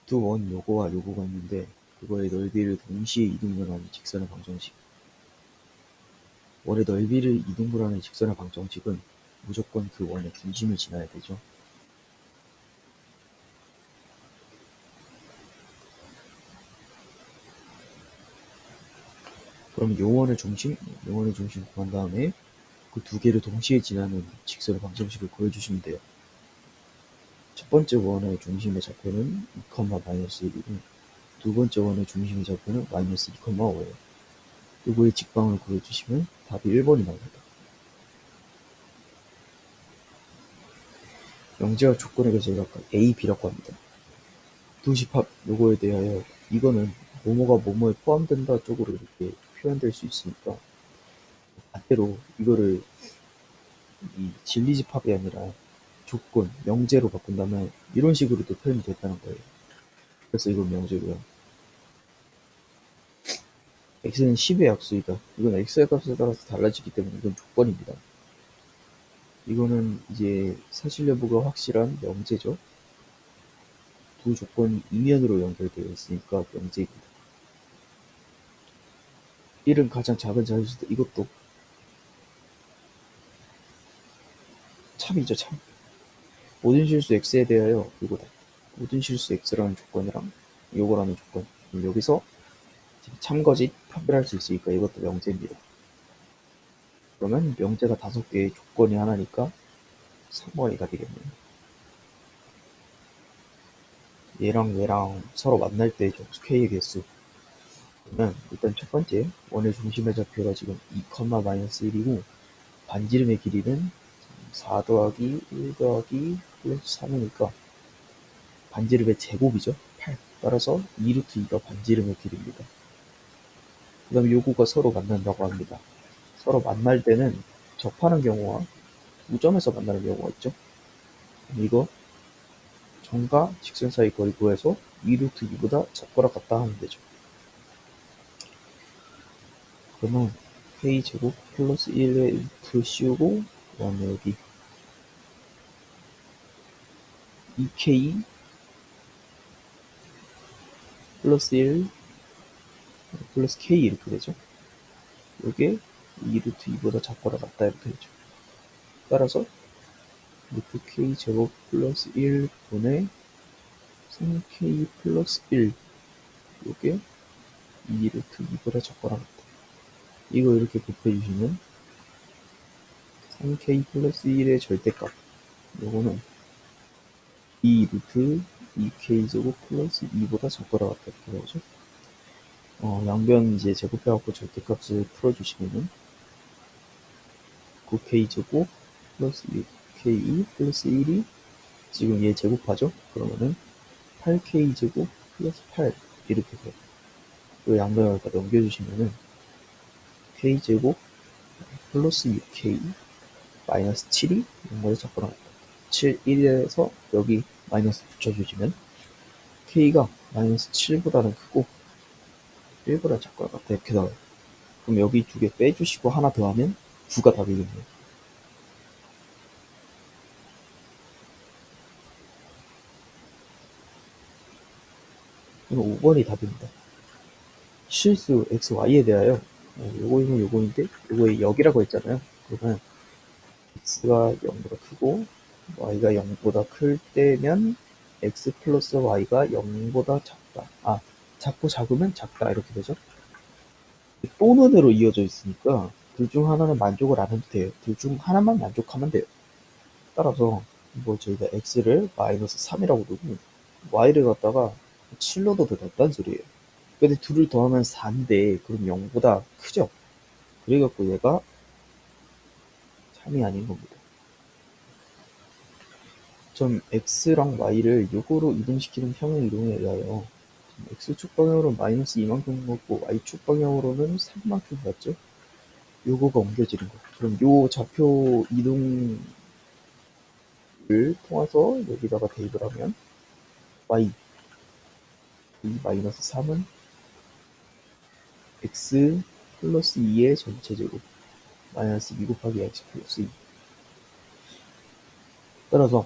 두 원 요거와 요거가 있는데 그거의 넓이를 동시에 이등분하는 직선의 방정식. 원의 넓이를 이등분하는 직선의 방정식은 무조건 그 원의 중심을 지나야 되죠. 그럼 요 원의 중심 구한 다음에 그 두 개를 동시에 지나는 직선의 방정식을 구해주시면 돼요. 첫 번째 원의 중심의 좌표는 2, 마이너스 1이고 두 번째 원의 중심의 좌표는 마이너스 2, 5예요. 요거의 직방을 구해주시면 답이 1번이 나옵니다. 영재와 조건에게 저희가 아까 A, B라고 합니다. 두 집합 요거에 대하여 이거는 뭐뭐가 뭐뭐에 포함된다 쪽으로 이렇게 표현될 수 있으니까 반대로 이거를 이 진리집합이 아니라 조건, 명제로 바꾼다면 이런 식으로도 표현이 됐다는 거예요. 그래서 이건 명제고요. x는 10의 약수이다. 이건 x의 값에 따라서 달라지기 때문에 이건 조건입니다. 이거는 이제 사실 여부가 확실한 명제죠. 두 조건이 이면으로 연결되어 있으니까 명제입니다. 1은 가장 작은 자유수다. 이것도 참이죠, 참. 모든 실수 x에 대하여 이거다. 모든 실수 x라는 조건이랑 요거라는 조건. 여기서 참거짓 판별할 수 있으니까 이것도 명제입니다. 그러면 명제가 5개의 조건이 하나니까 3번이가 되겠네요. 얘랑 얘랑 서로 만날 때 점수 k의 개수. 그러면 일단 첫 번째 원의 중심의 좌표가 지금 2, 마이너스 1이고 반지름의 길이는 4 더하기 1 더하기 플러스 3이니까 반지름의 제곱이죠. 8. 따라서 2루트 2가 반지름의 길이입니다. 그 다음에 요거가 서로 만난다고 합니다. 서로 만날 때는 접하는 경우와 우점에서 만나는 경우가 있죠. 이거 점과 직선 사이 거리 구해서 2루트 2보다 작거나 같다 하면 되죠. 그러면 k제곱 플러스 1의 루트 씌우고 그 다음에 여기 2k 플러스 1 플러스 k 이렇게 되죠. 이게 2루트 2보다 작거나 같다 이렇게 되죠. 따라서 루트 k 제곱 플러스 1분의 3k 플러스 1 이게 2루트 2보다 작거나 같다. 이거 이렇게 곱해주시면 3k 플러스 1의 절대값 요거는 2루트 2k 제곱 플러스 2보다 작거나 같다 이렇게 나오죠. 양변 이제 제곱해갖고 절대값을 풀어주시면은 9k 제곱 플러스 6k 플러스 1이 지금 얘 제곱하죠? 그러면은 8k 제곱 플러스 8 이렇게 돼요. 이 양변을 다 넘겨주시면은 k 제곱 플러스 6k 마이너스 7이 이런 거에 작거나 같다. 7, 1에서 여기 마이너스 붙여주시면 k가 마이너스 7보다는 크고 1보다 작거나 같다 이렇게 나와요. 그럼 여기 두 개 빼주시고 하나 더하면 9가 답이겠네요. 이거 5번이 답입니다. 실수 x, y에 대하여 요거는 요거인데 요거에 역이라고 했잖아요. 그러면 x가 0보다 크고 y가 0보다 클 때면 x 플러스 y가 0보다 작다. 작고 작으면 작다 이렇게 되죠. 또는으로 이어져 있으니까 둘 중 하나는 만족을 안 해도 돼요. 둘 중 하나만 만족하면 돼요. 따라서 뭐 저희가 x를 마이너스 3이라고 두고 y를 갖다가 7로 둬도 된다는 소리예요. 근데 둘을 더하면 4인데 그럼 0보다 크죠? 그래갖고 얘가 3이 아닌 겁니다. 점 x랑 y를 요거로 이동시키는 평행 이동에 의하여 x축 방향으로는 마이너스 2만큼 갔고 y축 방향으로는 3만큼 갔죠? 요거가 옮겨지는 거. 그럼 요 좌표 이동을 통해서 여기다가 대입을 하면 y 3은 x 플러스 2의 전체 제곱 마이너스 2 곱하기 x 플러스 2. 따라서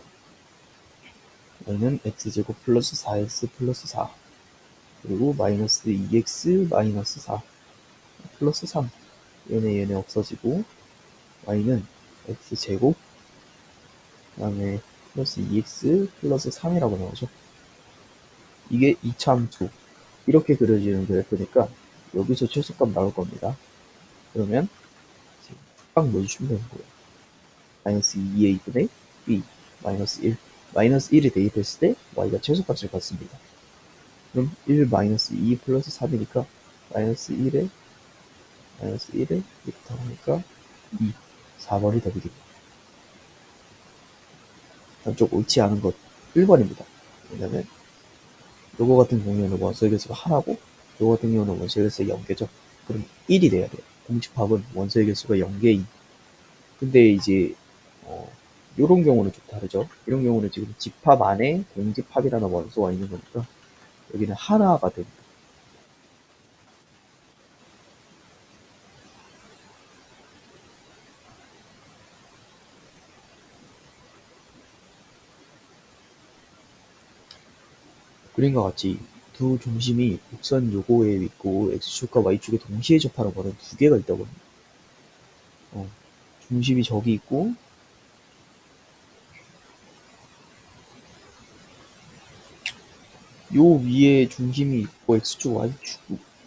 y는 x제곱 플러스 4x 플러스 4 그리고 마이너스 2x 마이너스 4 플러스 3 얘네 없어지고 y는 x제곱 그 다음에 플러스 2x 플러스 3이라고 나오죠. 이게 이차함수. 이렇게 그려지는 그래프니까 여기서 최소값 나올 겁니다. 그러면 딱 넣어주시면 되는 거예요. 마이너스 2의 2분의 b 마이너스 1 마이너스 1이 대입했을 때 y가 최소값을 갖습니다. 그럼 1 마이너스 2 플러스 3이니까 마이너스 1에 이렇게 하니까 2 4번이 답이겠네요. 한쪽 옳지 않은 것 1번입니다. 왜냐면 요거 같은 경우에는 원소의 개수가 하나고 요거 같은 경우는 원소의 개수가 0개죠. 그럼 1이 돼야 돼요. 공집합은 원소의 개수가 0개인. 근데 이제 요런 경우는 좀 다르죠. 이런 경우는 지금 집합 안에 공집합이라는 원소가 있는 거니까 여기는 하나가 됩니다. 그림과 같이 두 중심이 곡선 요거에 있고 x축과 y축에 동시에 접하는 거는 두 개가 있다고 합니다. 중심이 저기 있고 요 위에 중심이 있고 x축 y축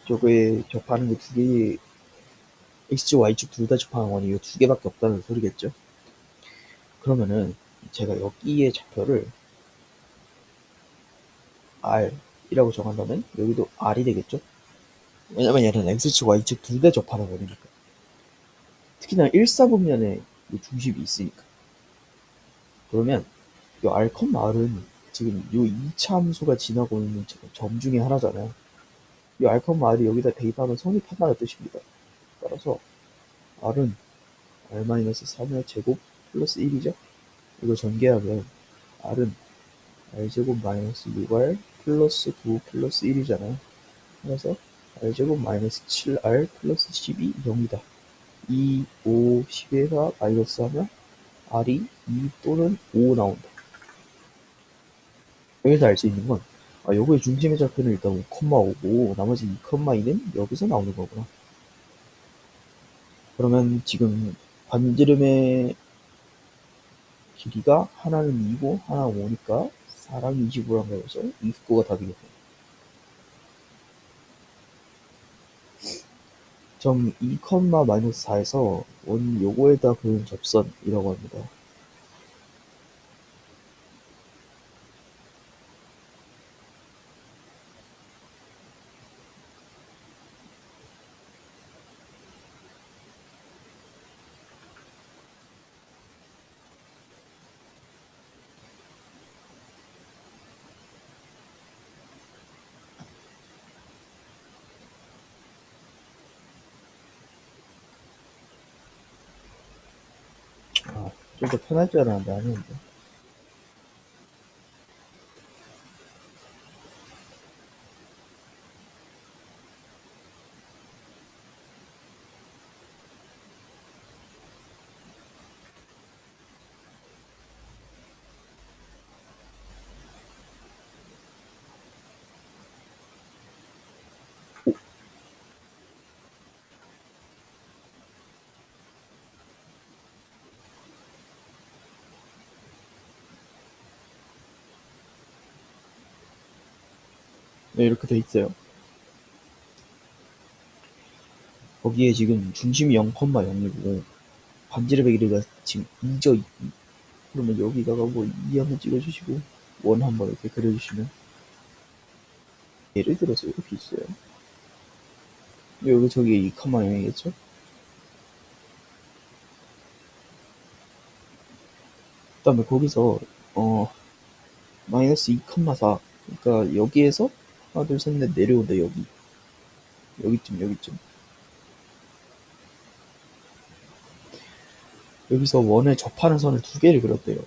저거에 접하는 게 두 개, x축 y축 둘 다 접하는 거는 이 두 개밖에 없다는 소리겠죠. 그러면은 제가 여기에 좌표를 r이라고 정한다면 여기도 r이 되겠죠. 왜냐면 얘는 x축 y축 둘 다 접하는 거니까. 특히나 1사분면에 중심이 있으니까. 그러면 이 r, r은 지금 이 2차 함수가 지나고 있는 점 중에 하나잖아요. 이 r, r이 여기다 대입하면 성립한다는 뜻입니다. 따라서 r은 r-3의 제곱 플러스 1이죠. 이거 전개하면 r은 r제곱 마이너스 6r 플러스 9 플러스 1이잖아요. 그래서 r제곱 마이너스 7r 플러스 10이 0이다. 2, 5, 10에서 마이너스 하면 r이 2 또는 5 나온다. 여기서 알 수 있는 건 요거의 중심의 좌표는 일단 5,5고 나머지 2,2는 여기서 나오는 거구나. 그러면 지금 반지름의 길이가 하나는 2고 하나는 5니까 4랑 25랑 해서 29가 답이겠네요. 점 2,-4에서 원 요거에다 그은 접선이라고 합니다. 좀 더 편할 줄 알았는데 아니었네. 네, 이렇게 돼 있어요. 거기에 지금 중심이 0,0이고 반지름의 길이가 지금 2죠. 2. 그러면 여기다가 뭐 2 한번 찍어주시고 1 한번 이렇게 그려주시면 예를 들어서 이렇게 있어요. 여기 저기 2,0이겠죠? 그 다음에 거기서 마이너스 2,4 그러니까 여기에서 하나 둘 셋 넷 내려온다. 여기쯤 여기서 원을 접하는 선을 두 개를 그렸대요.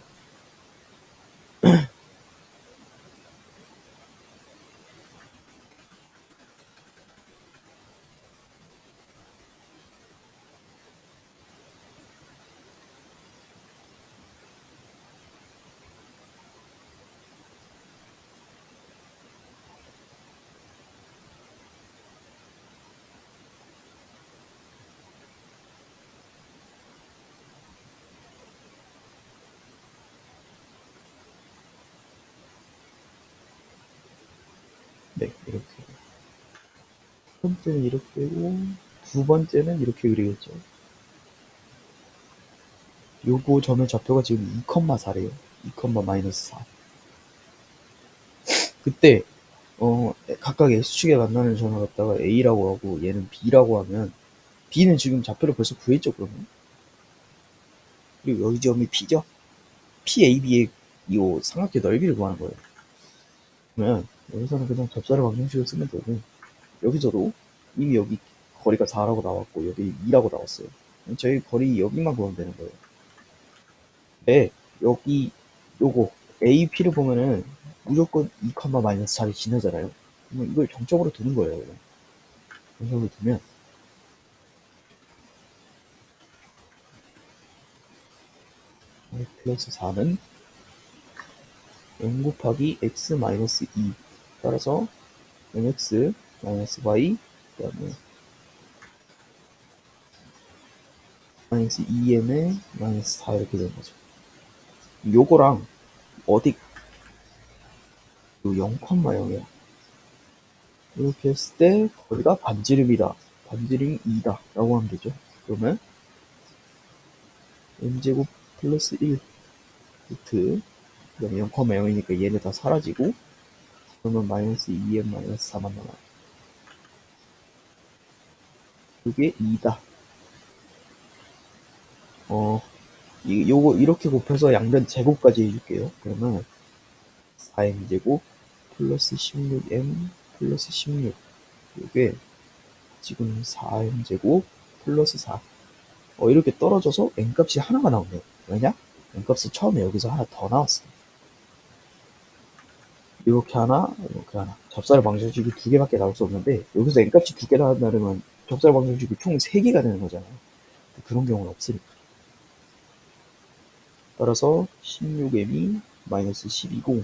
네, 이렇게. 첫 번째는 이렇게 되고, 두 번째는 이렇게 그리겠죠. 요거 점의 좌표가 지금 2,4래요. 2,-4. 그때 각각 X축에 만나는 점을 갖다가 A라고 하고 얘는 B라고 하면 B는 지금 좌표를 벌써 구했죠, 그러면. 그리고 여기 점이 P죠. PAB의 이 삼각형 넓이를 구하는 거예요. 그러면 여기서는 그냥 접사를 방정식을 쓰면 되고, 여기서도 이미 여기 거리가 4라고 나왔고 여기 2라고 나왔어요. 저희 거리 여기만 구하면 되는 거예요. 네, 여기 요거 AP를 보면은 무조건 2,-4를 지나잖아요. 그러면 이걸 정적으로 두는 거예요. 그냥. 정적으로 두면 플러스 4는 0 곱하기 x 마이너스 2 따라서 mx 마이너스 y 그다음에 마이너스 2m에 마이너스 4 이렇게 되는 거죠. 요거랑 어디 0,0이야. 이렇게 했을 때 거리가 반지름이다. 반지름이 2다. 라고 하면 되죠. 그러면 m제곱 플러스 1 루트 그다음에 0,0이니까 얘네 다 사라지고 그러면 마이너스 2m 마이너스 4만 남아요. 이게 2다. 요거 이렇게 곱해서 양변 제곱까지 해줄게요. 그러면 4m제곱 플러스 16m 플러스 16 이게 지금 4m제곱 플러스 4 이렇게 떨어져서 n값이 하나가 나오네요. 왜냐? n값이 처음에 여기서 하나 더 나왔어요. 이렇게 하나, 이렇게 하나. 접살 방정식이 두 개밖에 나올 수 없는데 여기서 n값이 두 개 나온다면 접살 방정식이 총 3개가 되는 거잖아요. 그런 경우는 없으니까. 따라서 16m이 마이너스 10이고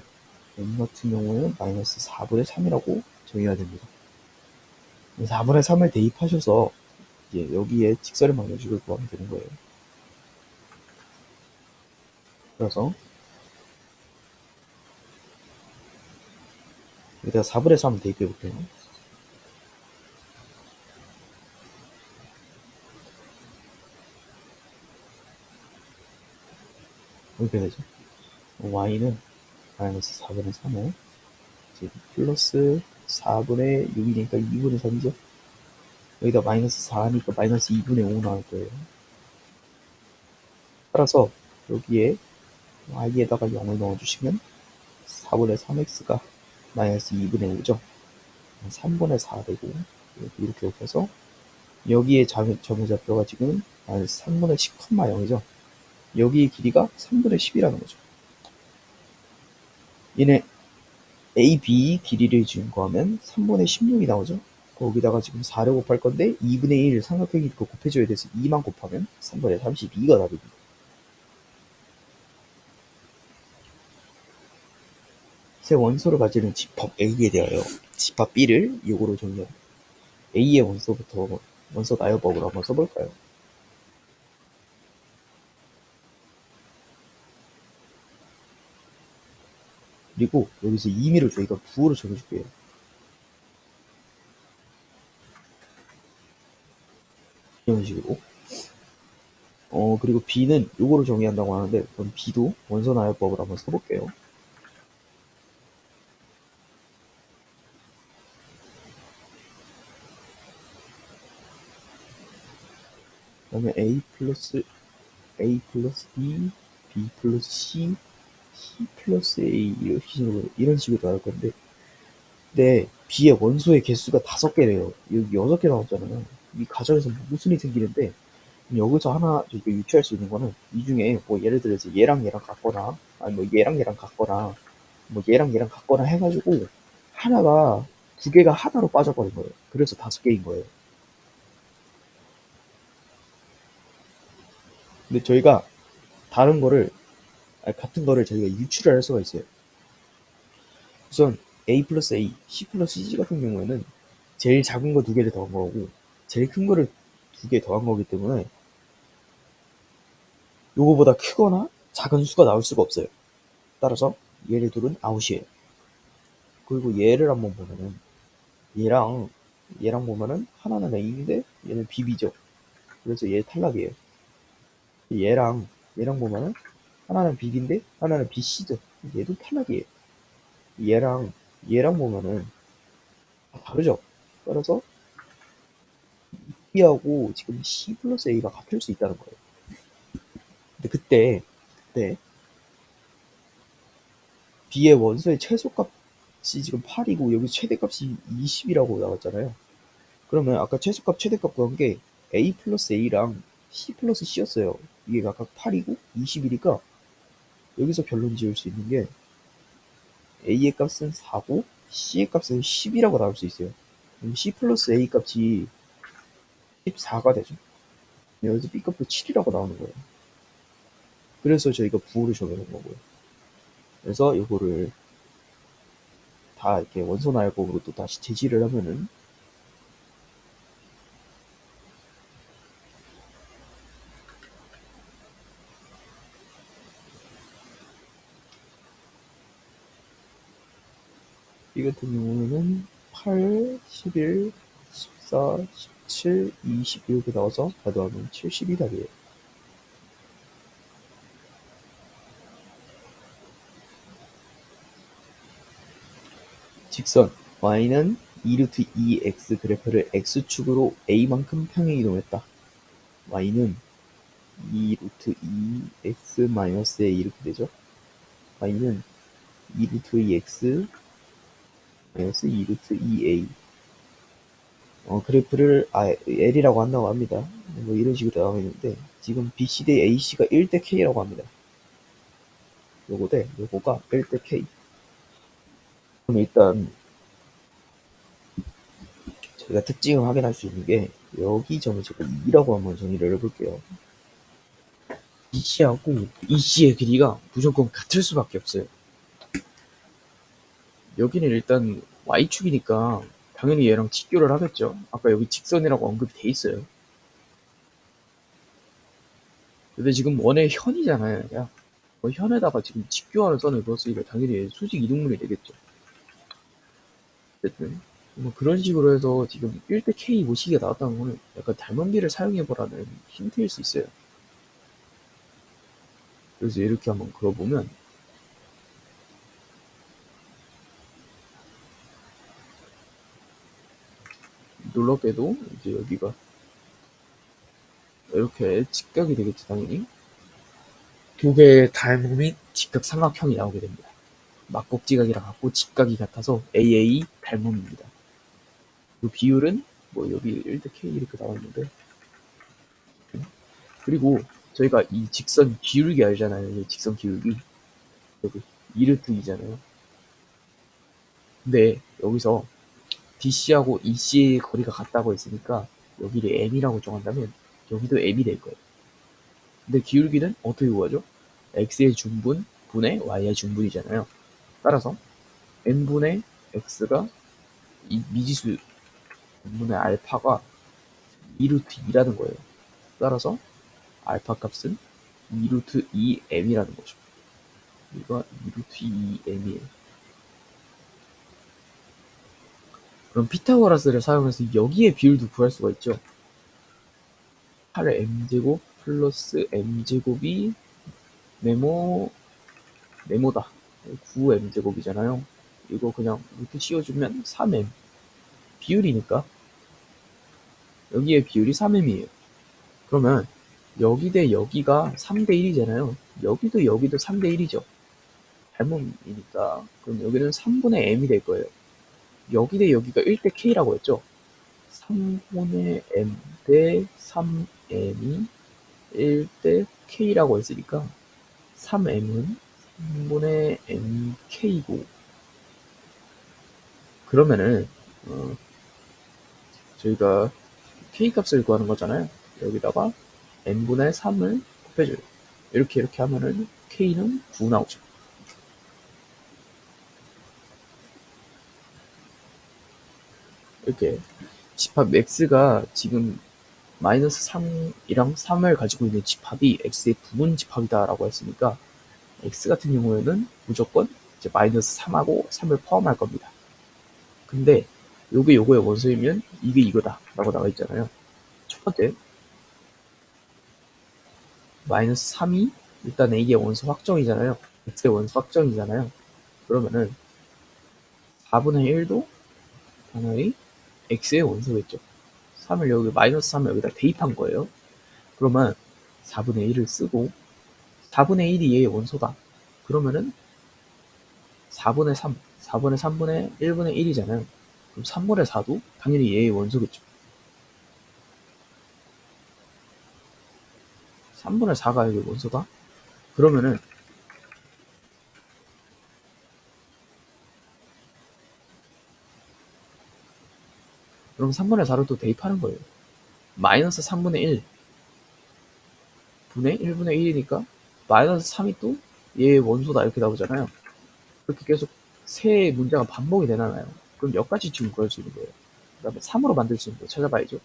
m 같은 경우는 마이너스 4분의 3이라고 정의해야 됩니다. 4분의 3을 대입하셔서 이제 여기에 직선의 방정식을 구하면 되는 거예요. 그래서 여기다가 4분의 3을 대입해 볼게요. 이렇게 되죠. y는 마이너스 4분의 3에 지금 플러스 4분의 6이니까 2분의 3이죠. 여기다 마이너스 4니까 마이너스 2분의 5 나올 거예요. 따라서 여기에 y에다가 0을 넣어주시면 4분의 3x가 마이너스 2분의 5죠. 3분의 4 되고 이렇게 곱해서 여기에 점의 좌표가 지금 마이너스 3분의 10,0이죠. 여기의 길이가 3분의 10이라는 거죠. 얘네 A, B 길이를 지금 구하면 3분의 16이 나오죠. 거기다가 지금 4를 곱할 건데 2분의 1 삼각형이니까 곱해줘야 돼서 2만 곱하면 3분의 32가 답입니다. 새 원소를 가지는 집합 A에 대하여 집합 B를 요거로 정의합니다. A의 원소부터 원소 나열법으로 한번 써볼까요? 그리고 여기서 임의로 저희가 부호를 적어줄게요. 이런 식으로. 그리고 B는 요거를 정의한다고 하는데 그럼 B도 원소 나열법으로 한번 써볼게요. 그러면 A 플러스 B, B 플러스 C, C 플러스 A 이런 식으로 나올 건데 근데 B의 원소의 개수가 5개래요. 여기 6개 나왔잖아요. 이 가정에서 무슨 일이 생기는데 여기서 하나 저희가 유추할 수 있는 거는 이 중에 뭐 예를 들어서 얘랑 얘랑 같거나 아니 뭐 얘랑 얘랑 같거나 뭐 얘랑 얘랑 같거나 해가지고 하나가 두 개가 하나로 빠져버린 거예요. 그래서 5개인 거예요. 근데 저희가 다른 거를 같은 거를 저희가 유추를 할 수가 있어요. 우선 A 플러스 A, C 플러스 C 같은 경우에는 제일 작은 거 2개를 더한 거고 제일 큰 거를 2개 더한 거기 때문에 요거보다 크거나 작은 수가 나올 수가 없어요. 따라서 얘네 둘은 아웃이에요. 그리고 얘를 한번 보면은 얘랑 보면은 하나는 A인데 얘는 B죠. 그래서 얘 탈락이에요. 얘랑 보면은 하나는 B인데 하나는 BC죠. 얘도 탈락이에요. 얘랑 보면은 다르죠. 따라서 B하고 지금 C 플러스 A가 같을 수 있다는 거예요. 근데 그때 B의 원소의 최소값이 지금 8이고 여기 최대값이 20이라고 나왔잖아요. 그러면 아까 최소값 최대값 구한 게 A 플러스 A랑 C 플러스 C였어요. 이게 각각 8이고 20이니까 여기서 결론 지을 수 있는 게 A의 값은 4고 C의 값은 10이라고 나올 수 있어요. 그럼 C 플러스 A 값이 14가 되죠. 여기서 B 값도 7이라고 나오는 거예요. 그래서 저희가 부호를 정해놓은 거고요. 그래서 이거를 다 이렇게 원소 나열법으로 또 다시 제시를 하면은 이 같은 경우에는 8, 11, 14, 17, 20 이렇게 나와서 다 더하면 72 답이에요. 직선 y는 2루트 2x 그래프를 x축으로 a만큼 평행 이동했다. y는 2루트 2x 마이너스 a 이렇게 되죠. y는 2루트 2x 마이너스 2루트 2a 그래프를 L이라고 한다고 합니다. 뭐 이런 식으로 나와 있는데 지금 BC 대 AC가 1대 K라고 합니다. 요거가 1대 K. 그럼 일단 저희가 특징을 확인할 수 있는 게 여기 점을 제가 2라고 한번 정의를 해볼게요. BC하고 EC의 길이가 무조건 같을 수밖에 없어요. 여기는 일단 Y축이니까 당연히 얘랑 직교를 하겠죠. 아까 여기 직선이라고 언급이 돼 있어요. 근데 지금 원의 현이잖아요. 야, 뭐 현에다가 지금 직교하는 선을 그었으니까 당연히 수직 이동물이 되겠죠. 어쨌든 뭐 그런 식으로 해서 지금 1대 K 모시기가 나왔다는 거는 약간 닮은비를 사용해보라는 힌트일 수 있어요. 그래서 이렇게 한번 그어보면 놀랍게도 이제 여기가 이렇게 직각이 되겠죠, 당연히. 두 개의 닮음이 직각 삼각형이 나오게 됩니다. 막곡지각이랑 같고 직각이 같아서 AA 닮음입니다. 그 비율은 뭐 여기 1대 K 이렇게 나왔는데 그리고 저희가 이 직선 기울기 알잖아요. 이 직선 기울기 여기 2루트 2잖아요. 근데 여기서 DC하고 EC의 거리가 같다고 했으니까 여기를 M이라고 정한다면 여기도 M이 될 거예요. 근데 기울기는 어떻게 구하죠? X의 중분 분의 Y의 중분이잖아요. 따라서 N분의 X가 이 미지수 분의 알파가 2루트 2라는 거예요. 따라서 알파 값은 2루트 2m이라는 거죠. 이거 2루트 2m이에요. 그럼 피타고라스를 사용해서 여기에 비율도 구할 수가 있죠. 8의 m제곱 플러스 m제곱이 네모다. 9m제곱이잖아요. 이거 그냥 루트 씌워주면 3m. 비율이니까 여기에 비율이 3m이에요. 그러면 여기 대 여기가 3대 1이잖아요. 여기도 3대 1이죠. 닮음이니까. 그럼 여기는 3분의 m이 될 거예요. 여기 대 여기가 1대 k라고 했죠. 3분의 m 대 3m이 1 대 K라고 했으니까 3M은 3분의 MK고, 그러면은 저희가 K 값을 구하는 거잖아요. 여기다가 N분의 3을 곱해줘요. 이렇게 하면은 K는 9 나오죠. 이렇게 집합 X가 지금 마이너스 3이랑 3을 가지고 있는 집합이 X의 부분 집합이다라고 했으니까 X 같은 경우에는 무조건 이제 마이너스 3하고 3을 포함할 겁니다. 근데 요게 요거의 원소이면 이게 이거다 라고 나와 있잖아요. 첫 번째, 마이너스 3이 일단 A의 원소 확정이잖아요. X의 원소 확정이잖아요. 그러면은 4분의 1도 당연히 X의 원소겠죠. 3을 여기 마이너스 3을 여기다 대입한 거예요. 그러면 4분의 1을 쓰고 4분의 1이 얘의 원소다. 그러면은 4분의 3, 4분의 3분의 1분의 1이잖아요. 그럼 3분의 4도 당연히 얘의 원소겠죠. 3분의 4가 얘의 원소다? 그러면은 그럼 3분의 4를 또 대입하는 거예요. 마이너스 3분의 1 분의 1분의 1이니까 마이너스 3이 또 얘의 원소다 이렇게 나오잖아요. 그렇게 계속 세 문제가 반복이 되나요? 그럼 여기까지 지금 구할 수 있는 거예요. 그 다음에 3으로 만들 수 있는 거 찾아봐야죠.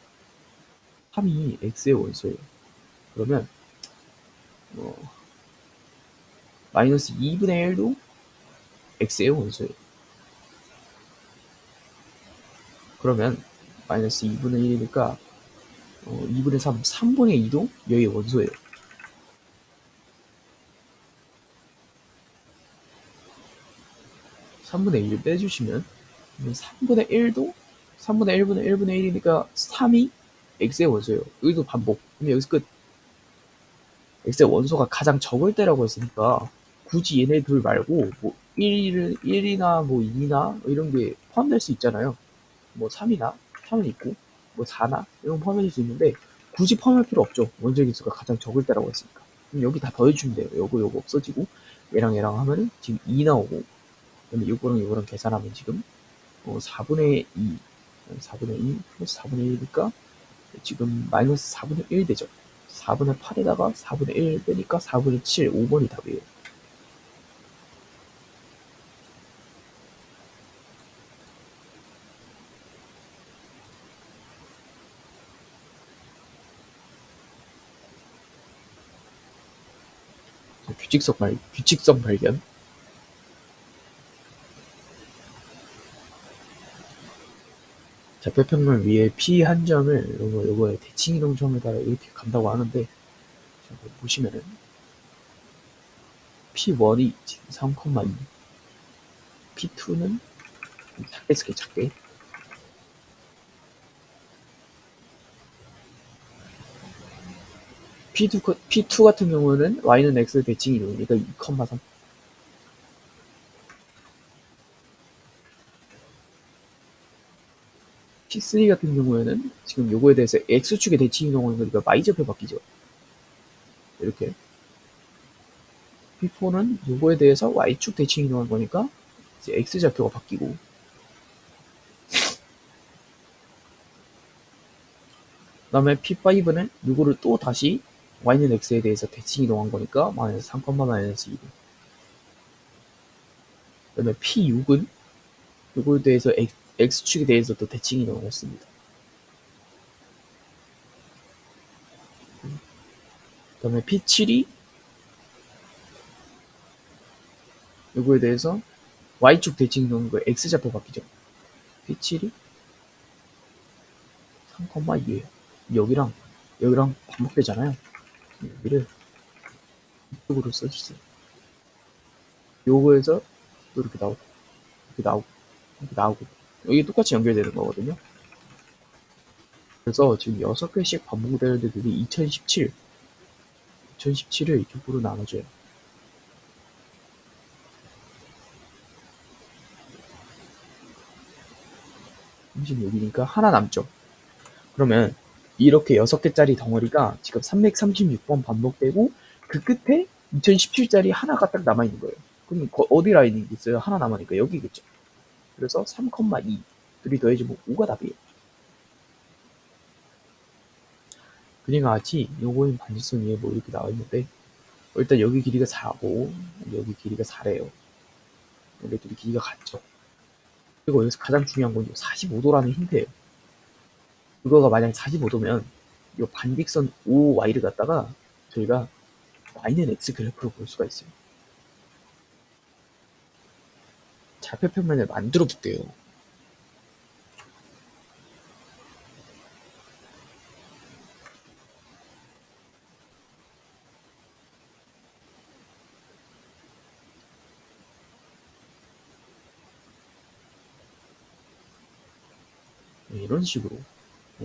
3이 x의 원소예요. 그러면 마이너스 2분의 1도 x의 원소예요. 그러면 마이너스 2분의 1이니까 2분의 3, 3분의 2도 여기의 원소예요. (3분의 1을) 빼주시면 3분의 1도 3분의 1분의 1분의 1이니까 3이 x의 원소예요. 여기도 반복. 그럼 여기서 끝. x의 원소가 가장 적을 때라고 했으니까 굳이 얘네 둘 말고 뭐 1이나 뭐 2나 이런 게 포함될 수 있잖아요. 뭐 3이나 3은 있고 뭐 4나 이런 거 포함될 수 있는데 굳이 포함할 필요 없죠. 원소의 개수가 가장 적을 때라고 했으니까. 그럼 여기 다 더해주면 돼요. 요거 없어지고 얘랑 하면은 지금 2 나오고, 근데 요거랑 계산하면 지금 4분의 2 4분의 2 플러스 4분의 1이니까 지금 마이너스 4분의 1 되죠. 4분의 8에다가 4분의 1 빼니까 4분의 7, 5번이 답이에요. 규칙성 발견. 좌표평면 위에 P 한 점을 요거의 대칭이동 점에다 이렇게 간다고 하는데, 보시면은 P1이 지금 3,2, P2는 작게 쓸게 작게. P2 같은 경우는 Y는 X 대칭이동이니까 2,3. P3 같은 경우에는 지금 요거에 대해서 X축의 대칭이동은 그러니까 Y좌표 바뀌죠. 이렇게. P4는 요거에 대해서 Y축 대칭이동한 거니까 이제 X좌표가 바뀌고, 그 다음에 P5는 요거를 또 다시 Y는 X에 대해서 대칭이동한 거니까 마이너스 3, 마이너스 2. 그 다음에 P6은 요거에 대해서 X축에 대해서 또 대칭이동을 했습니다. 그 다음에 P7이 요거에 대해서 Y축 대칭이동한 거 X좌표 바뀌죠. P7이 3,2예요. 여기랑 반복되잖아요. 여기를 이쪽으로 써주세요. 요거에서 또 이렇게 나오고, 이렇게 나오고, 이렇게 나오고, 여기 똑같이 연결되는 거거든요. 그래서 지금 6개씩 반복되는데 그게 2017을 이쪽으로 나눠줘요. 36이니까 하나 남죠. 그러면 이렇게 6개짜리 덩어리가 지금 336번 반복되고 그 끝에 2017짜리 하나가 딱 남아있는 거예요. 그럼 어디 라인이 있어요? 하나 남아니까 여기겠죠. 그래서 3,2 둘이 더해지면 5가 답이에요. 그냥 같이 요거인 반지름 위에 뭐 이렇게 나와있는데 일단 여기 길이가 4고 여기 길이가 4래요. 얘네들이 길이가 같죠. 그리고 여기서 가장 중요한 건 45도라는 힌트예요. 그거가 만약 45도면 이 반직선 OY를 갖다가 저희가 Y는 X 그래프로 볼 수가 있어요. 좌표평면을 만들어 볼게요. 이런 식으로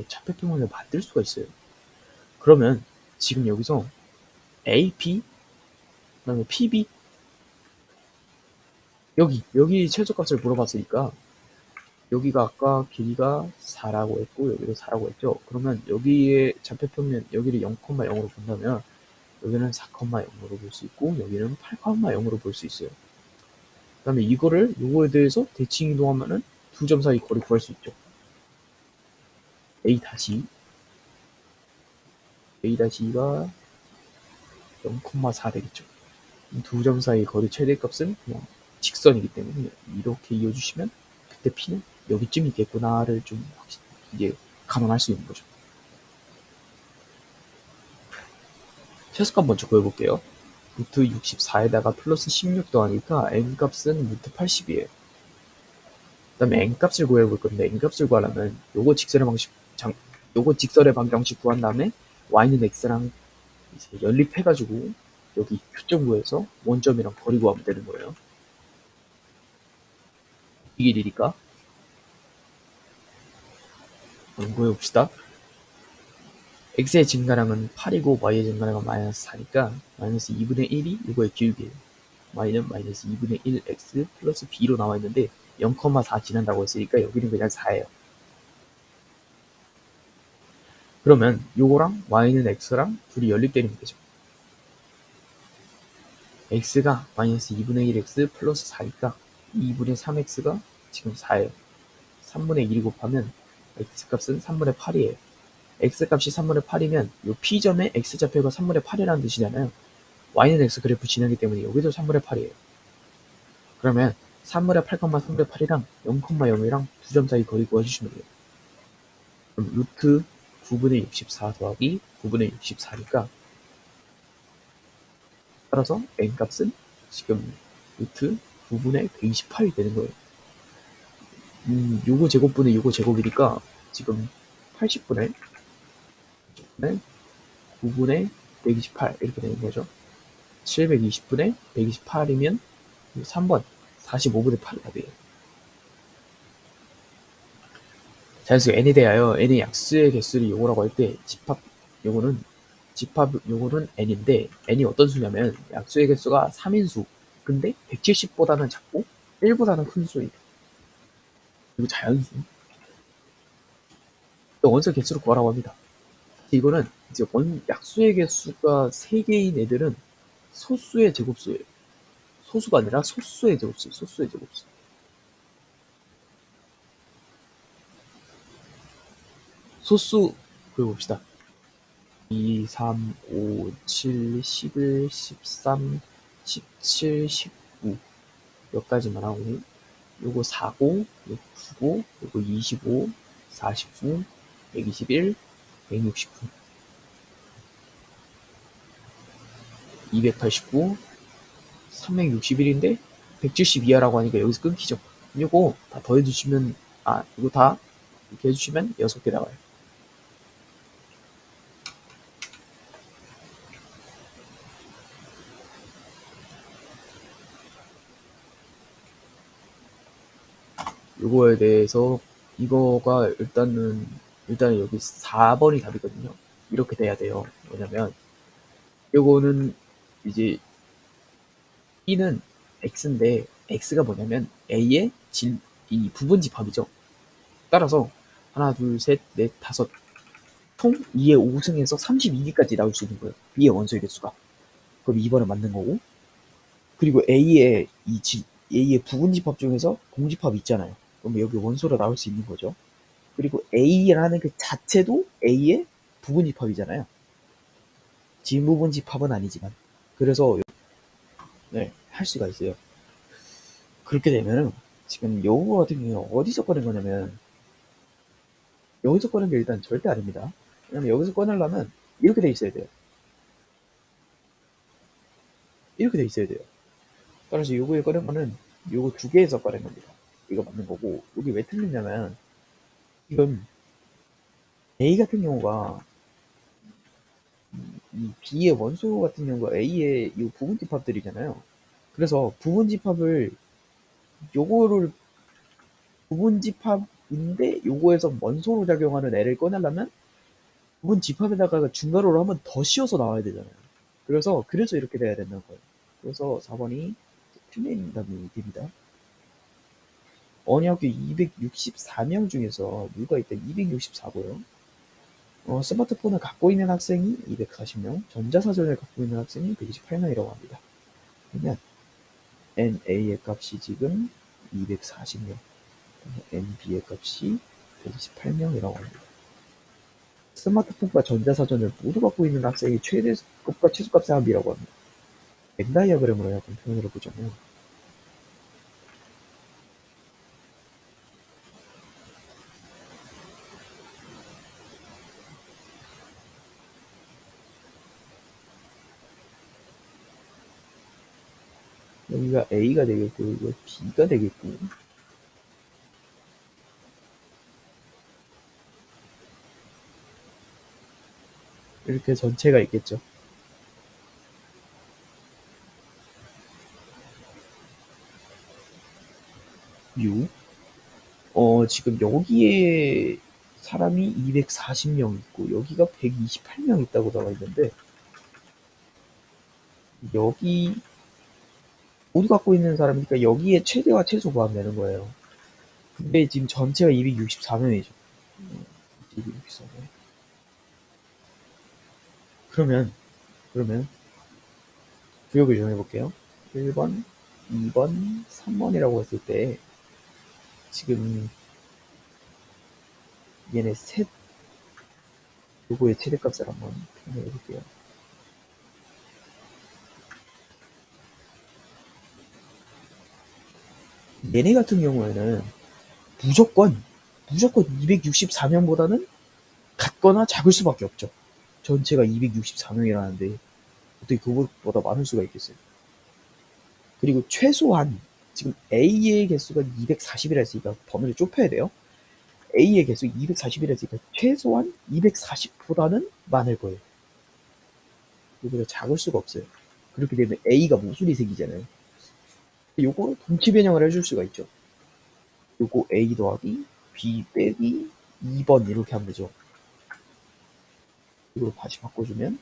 좌표평면을 만들 수가 있어요. 그러면 지금 여기서 AP 그다음에 PB 여기 최저값을 물어봤으니까 여기가 아까 길이가 4라고 했고 여기도 4라고 했죠. 그러면 여기에 좌표평면 여기를 0,0으로 본다면 여기는 4,0으로 볼 수 있고 여기는 8,0으로 볼 수 있어요. 그 다음에 이거를 요거에 대해서 대칭 이동하면은 두 점 사이 거리 구할 수 있죠. A-2가 0,4 되겠죠. 두 점 사이 거리 최대값은 그냥 직선이기 때문에 이렇게 이어주시면 그때 P는 여기쯤 있겠구나를 좀 이제 감안할 수 있는 거죠. 최소값 먼저 구해볼게요. 루트 64에다가 플러스 16 더하니까 n값은 루트 80이에요. 그 다음에 n값을 구해볼 건데 n값을 구하려면 요거 직설의 방정식 구한 다음에 y는 x랑 이제 연립해가지고 여기 표점 구해서 원점이랑 거리 구하면 되는 거예요. 이 길이니까 한번 구해봅시다. x의 증가량은 8이고 y의 증가량은 마이너스 4니까 마이너스 2분의 1이 이거의 기울기예요. y는 마이너스 2분의 1x 플러스 b로 나와 있는데 0,4 지난다고 했으니까 여기는 그냥 4예요. 그러면 요거랑 y는 x랑 둘이 연립되는 거죠. x가 마이너스 2분의 1x 플러스 4니까 2분의 3x가 지금 4예요. 3분의 1이 곱하면 x값은 3분의 8이에요. x값이 3분의 8이면 요 p점의 x좌표가 3분의 8이라는 뜻이잖아요. y는 x 그래프 지나기 때문에 여기도 3분의 8이에요. 그러면 3분의 8, 3분의 8이랑 0,0이랑 두 점 사이 거리 구해주시면 돼요. 그럼 루트 9분의 64 더하기 9분의 64니까 따라서 n값은 지금 루트 9분의 128이 되는 거예요. 요거 제곱분의 요거 제곱이니까 지금 80분의 9분의 128 이렇게 되는 거죠. 720분의 128이면 3번 45분의 8이 답이에요. 자연수 n에 대하여 n의 약수의 개수를 요거라고 할 때 집합 요거는 n인데 n이 어떤 수냐면 약수의 개수가 3인수 근데 170보다는 작고 1보다는 큰 수예요. 그리고 자연수 또 원소 개수를 구하라고 합니다. 이거는 이제 약수의 개수가 3개인 애들은 소수의 제곱수예요. 소수가 아니라 소수의 제곱수. 소수 그려봅시다. 2, 3, 5, 7, 11, 13, 17, 19 여기까지만 하고 요거 4고, 요거 9고, 요거 25, 49, 121, 169 289, 361인데 172하라고 하니까 여기서 끊기죠. 요거 다 더해주시면 이거 다 이렇게 해주시면 6개 나와요. 요거에 대해서 이거가 일단은 여기 4번이 답이거든요. 이렇게 돼야 돼요. 왜냐면 요거는 이제 B는 X인데 X가 뭐냐면 A의 이 부분 집합이죠. 따라서 하나, 둘, 셋, 넷, 다섯 총 2의 5승에서 32개까지 나올 수 있는 거예요. B의 원소의 개수가. 그럼 2번은 맞는 거고. 그리고 A의 부분집합 중에서 공집합이 있잖아요. 그럼 여기 원소로 나올 수 있는 거죠. 그리고 A라는 그 자체도 A의 부분집합이잖아요. 진부분집합은 아니지만. 그래서 네, 할 수가 있어요. 그렇게 되면은 지금 요거 같은 경우는 어디서 꺼낸 거냐면 여기서 꺼낸 게 일단 절대 아닙니다. 왜냐면 여기서 꺼내려면 이렇게 돼 있어야 돼요. 이렇게 돼 있어야 돼요. 따라서 요거에 꺼낸 거는 요거 두 개에서 꺼낸 겁니다. 이거 맞는 거고 여기 왜 틀리냐면 지금 A 같은 경우가 이 B의 원소 같은 경우가 A의 이 부분집합들이잖아요. 그래서 부분집합을 요거를 부분집합인데 요거에서 원소로 작용하는 애를 꺼내려면 부분집합에다가 중괄호를 한번 더 씌워서 나와야 되잖아요. 그래서 이렇게 돼야 된다는 거예요. 그래서 4번이 틀린 답이 됩니다. 언니학교 264명 중에서 누가 있다? 264고요. 스마트폰을 갖고 있는 학생이 240명, 전자사전을 갖고 있는 학생이 128명이라고 합니다. 그러면 NA의 값이 지금 240명, NB의 값이 128명이라고 합니다. 스마트폰과 전자사전을 모두 갖고 있는 학생이 최대값과 최소값의 합이라고 합니다. 벤 다이어그램으로 약간 표현을 해보자면 여기가 A가 되겠고 이거 B가 되겠고 이렇게 전체가 있겠죠. U 지금 여기에 사람이 240명 있고 여기가 128명 있다고 나와 있는데 여기 모두 갖고 있는 사람이니까 여기에 최대와 최소 포함되는 거예요. 근데 지금 전체가 264명이죠. 264명. 그러면 구역을 정해볼게요. 1번, 2번, 3번이라고 했을 때 지금 얘네 셋 요거의 최대값을 한번 표현해 볼게요. 얘네 같은 경우에는 무조건 264명보다는 같거나 작을 수밖에 없죠. 전체가 264명이라는데 어떻게 그것보다 많을 수가 있겠어요. 그리고 최소한 지금 A의 개수가 240이라 했으니까 범위를 좁혀야 돼요. A의 개수 240이라 했으니까 최소한 240보다는 많을 거예요. 이보다 작을 수가 없어요. 그렇게 되면 A가 모순이 생기잖아요. 요거 동치 변형을 해줄 수가 있죠. 요거 A 더하기 B 빼기 2번 이렇게 하면 되죠. 이걸 다시 바꿔주면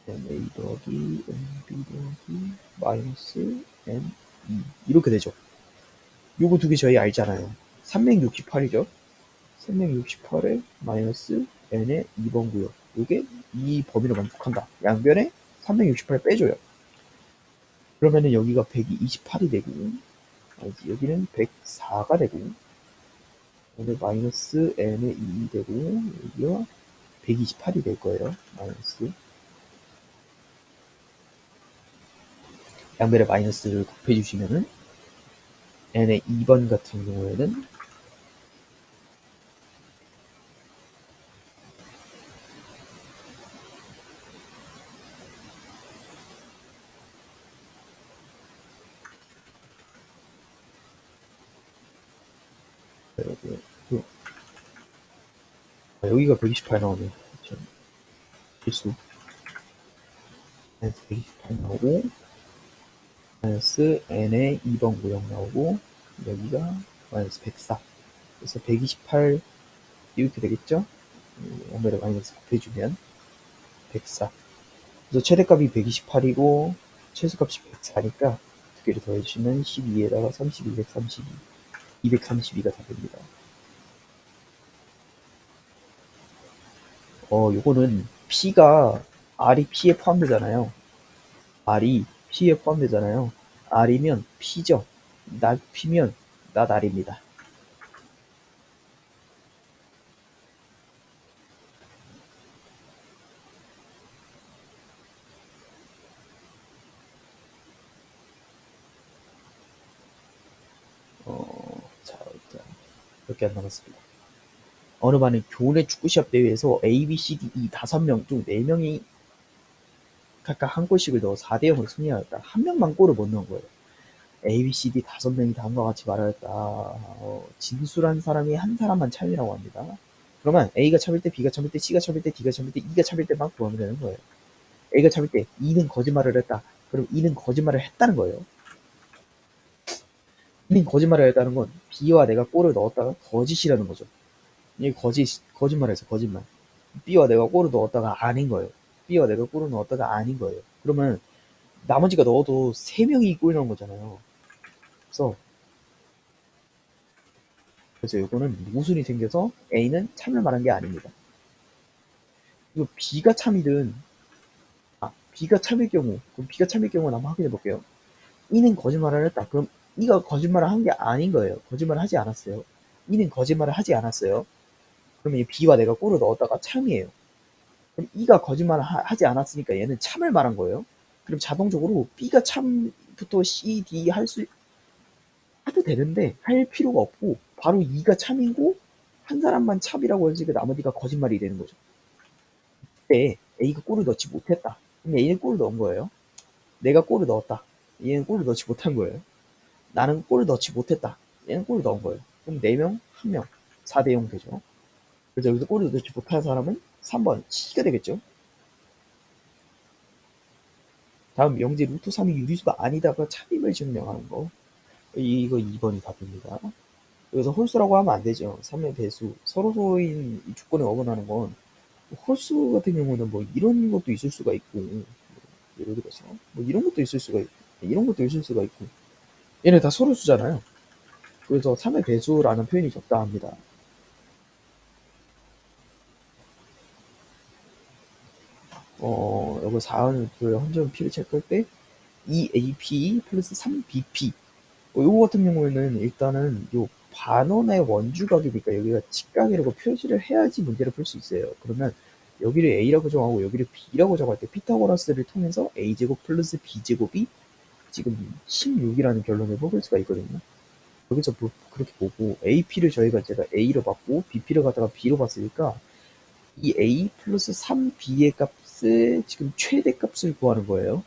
A 더하기 NB 더하기 마이너스 N2 이렇게 되죠. 요거 두 개 저희 알잖아요. 368이죠. 368에 마이너스 N의 2번 구역. 요게 이 범위를 만족한다. 양변에 368 빼줘요. 그러면은 여기가 128이 되고 여기는 104가 되고 오늘 마이너스 n의 2이 되고 여기가 128이 될 거예요. 마이너스 양변에 마이너스를 곱해 주시면은 n의 2번 같은 경우에는 여기가 128 나오네요. 실수. 마이너스 128 나오고 마이너스 n의 2번 구역 나오고 여기가 마이너스 104. 그래서 128 이렇게 되겠죠? 양변에 마이너스 곱해주면 104. 그래서 최대값이 128이고 최소값이 104니까 개를 더해주시면 12에다가 32, 232, 232가 답입니다. 요거는 P가 R이 P에 포함되잖아요. R이 P에 포함되잖아요. R이면 P죠. 나 P면 나 R입니다. 자, 일단 몇 개 안 남았습니다. 어느 반은 교내 축구 시합 대회에서 A, B, C, D, E 5명 중 4명이 각각 한 골씩을 넣어 4대 0으로 승리하였다. 한 명만 골을 못 넣은 거예요. A, B, C, D 5명이 다음과 같이 말하였다. 진술한 사람이 한 사람만 참이라고 합니다. 그러면 A가 참일 때, B가 참일 때, C가 참일 때, D가 참일 때, E가 참일 때만 구하면 되는 거예요. A가 참일 때 E는 거짓말을 했다. 그럼 E는 거짓말을 했다는 거예요. E는 거짓말을 했다는 건 B와 내가 골을 넣었다가 거짓이라는 거죠. 이게 거짓말에서 거짓말. B와 내가 골을 넣었다가 아닌 거예요. B와 내가 골을 넣었다가 아닌 거예요. 그러면 나머지가 넣어도 3명이 골 넣은 거잖아요. 그래서 이거는 모순이 생겨서 A는 참을 말한 게 아닙니다. 이거 B가 참이든 B가 참일 경우, 그럼 B가 참일 경우는 한번 확인해 볼게요. E는 거짓말을 했다. 그럼 E가 거짓말을 한 게 아닌 거예요. 거짓말을 하지 않았어요. E는 거짓말을 하지 않았어요. 그러면 이 B와 내가 골을 넣었다가 참이에요. 그럼 E가 거짓말을 하지 않았으니까 얘는 참을 말한 거예요. 그럼 자동적으로 B가 참부터 C, D 해도 되는데 할 필요가 없고 바로 E가 참이고 한 사람만 참이라고 해서 나머지가 거짓말이 되는 거죠. 그때 A가 골을 넣지 못했다. 그럼 A는 골을 넣은 거예요. 내가 골을 넣었다. 얘는 골을 넣지 못한 거예요. 나는 골을 넣지 못했다. 얘는 골을 넣은 거예요. 그럼 4명, 1명, 4대 0 되죠. 그래서 여기서 골을 넣지 못한 사람은 3번 C가 되겠죠. 다음 명제 루트 3이 유리수가 아니다가 참임을 증명하는 거. 이거 2번이 답입니다. 여기서 홀수라고 하면 안 되죠. 3의 배수. 서로서인 조건에 어긋나는 건 홀수 같은 경우는 뭐 이런 것도 있을 수가 있고, 예를 들어서 뭐 이런 것도 있을 수가 있고, 이런 것도 있을 수가 있고, 얘네 다 서로수잖아요. 그래서 3의 배수라는 표현이 적당합니다. 여기 4은 그 헌점 P를 체크할 때 2AP 플러스 3BP. 요거 같은 경우에는 일단은 요 반원의 원주각이니까 여기가 직각이라고 표시를 해야지 문제를 풀 수 있어요. 그러면 여기를 A라고 정하고 여기를 B라고 정할 때 피타고라스를 통해서 A제곱 플러스 B제곱이 지금 16이라는 결론을 뽑을 수가 있거든요. 여기서 뭐 그렇게 보고 AP를 저희가 제가 A로 봤고 BP를 갖다가 B로 봤으니까 이 A 플러스 3B의 값을 지금 최대값을 구하는 거예요.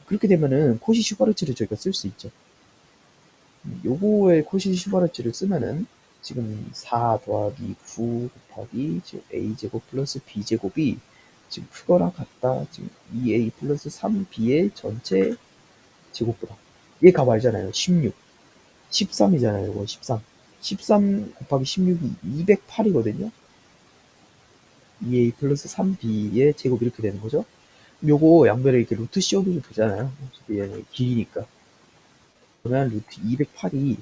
그렇게 되면은 코시 슈바르츠를 저희가 쓸 수 있죠. 요거의 코시 슈바르츠를 쓰면은 지금 4 더하기 9 곱하기 지금 a제곱 플러스 b제곱이 지금 크거나 같다. 지금 2a 플러스 3b의 전체 제곱보다 얘 값 알잖아요. 16 13이잖아요. 이거 13 13 곱하기 16이 208이거든요. 2a 플러스 3b의 제곱 이렇게 되는 거죠. 요거 양변에 이렇게 루트 씌워도 되잖아요. 얘는 길이니까. 그러면 루트 208이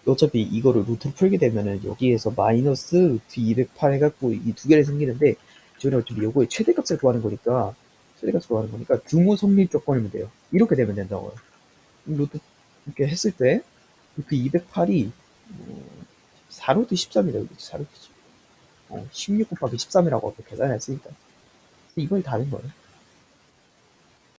어차피 이거를 루트를 풀게 되면은 여기에서 마이너스 루트 208 해갖고 이 두 개를 생기는데 저희는 어차피 요거의 최대값을 구하는 거니까 등호 성립 조건이면 돼요. 이렇게 되면 된다고요. 루트 이렇게 했을 때 루트 208이 4루트 13이다. 4루트 16 곱하기 13이라고 계산했으니까 이번이 다른 거예요.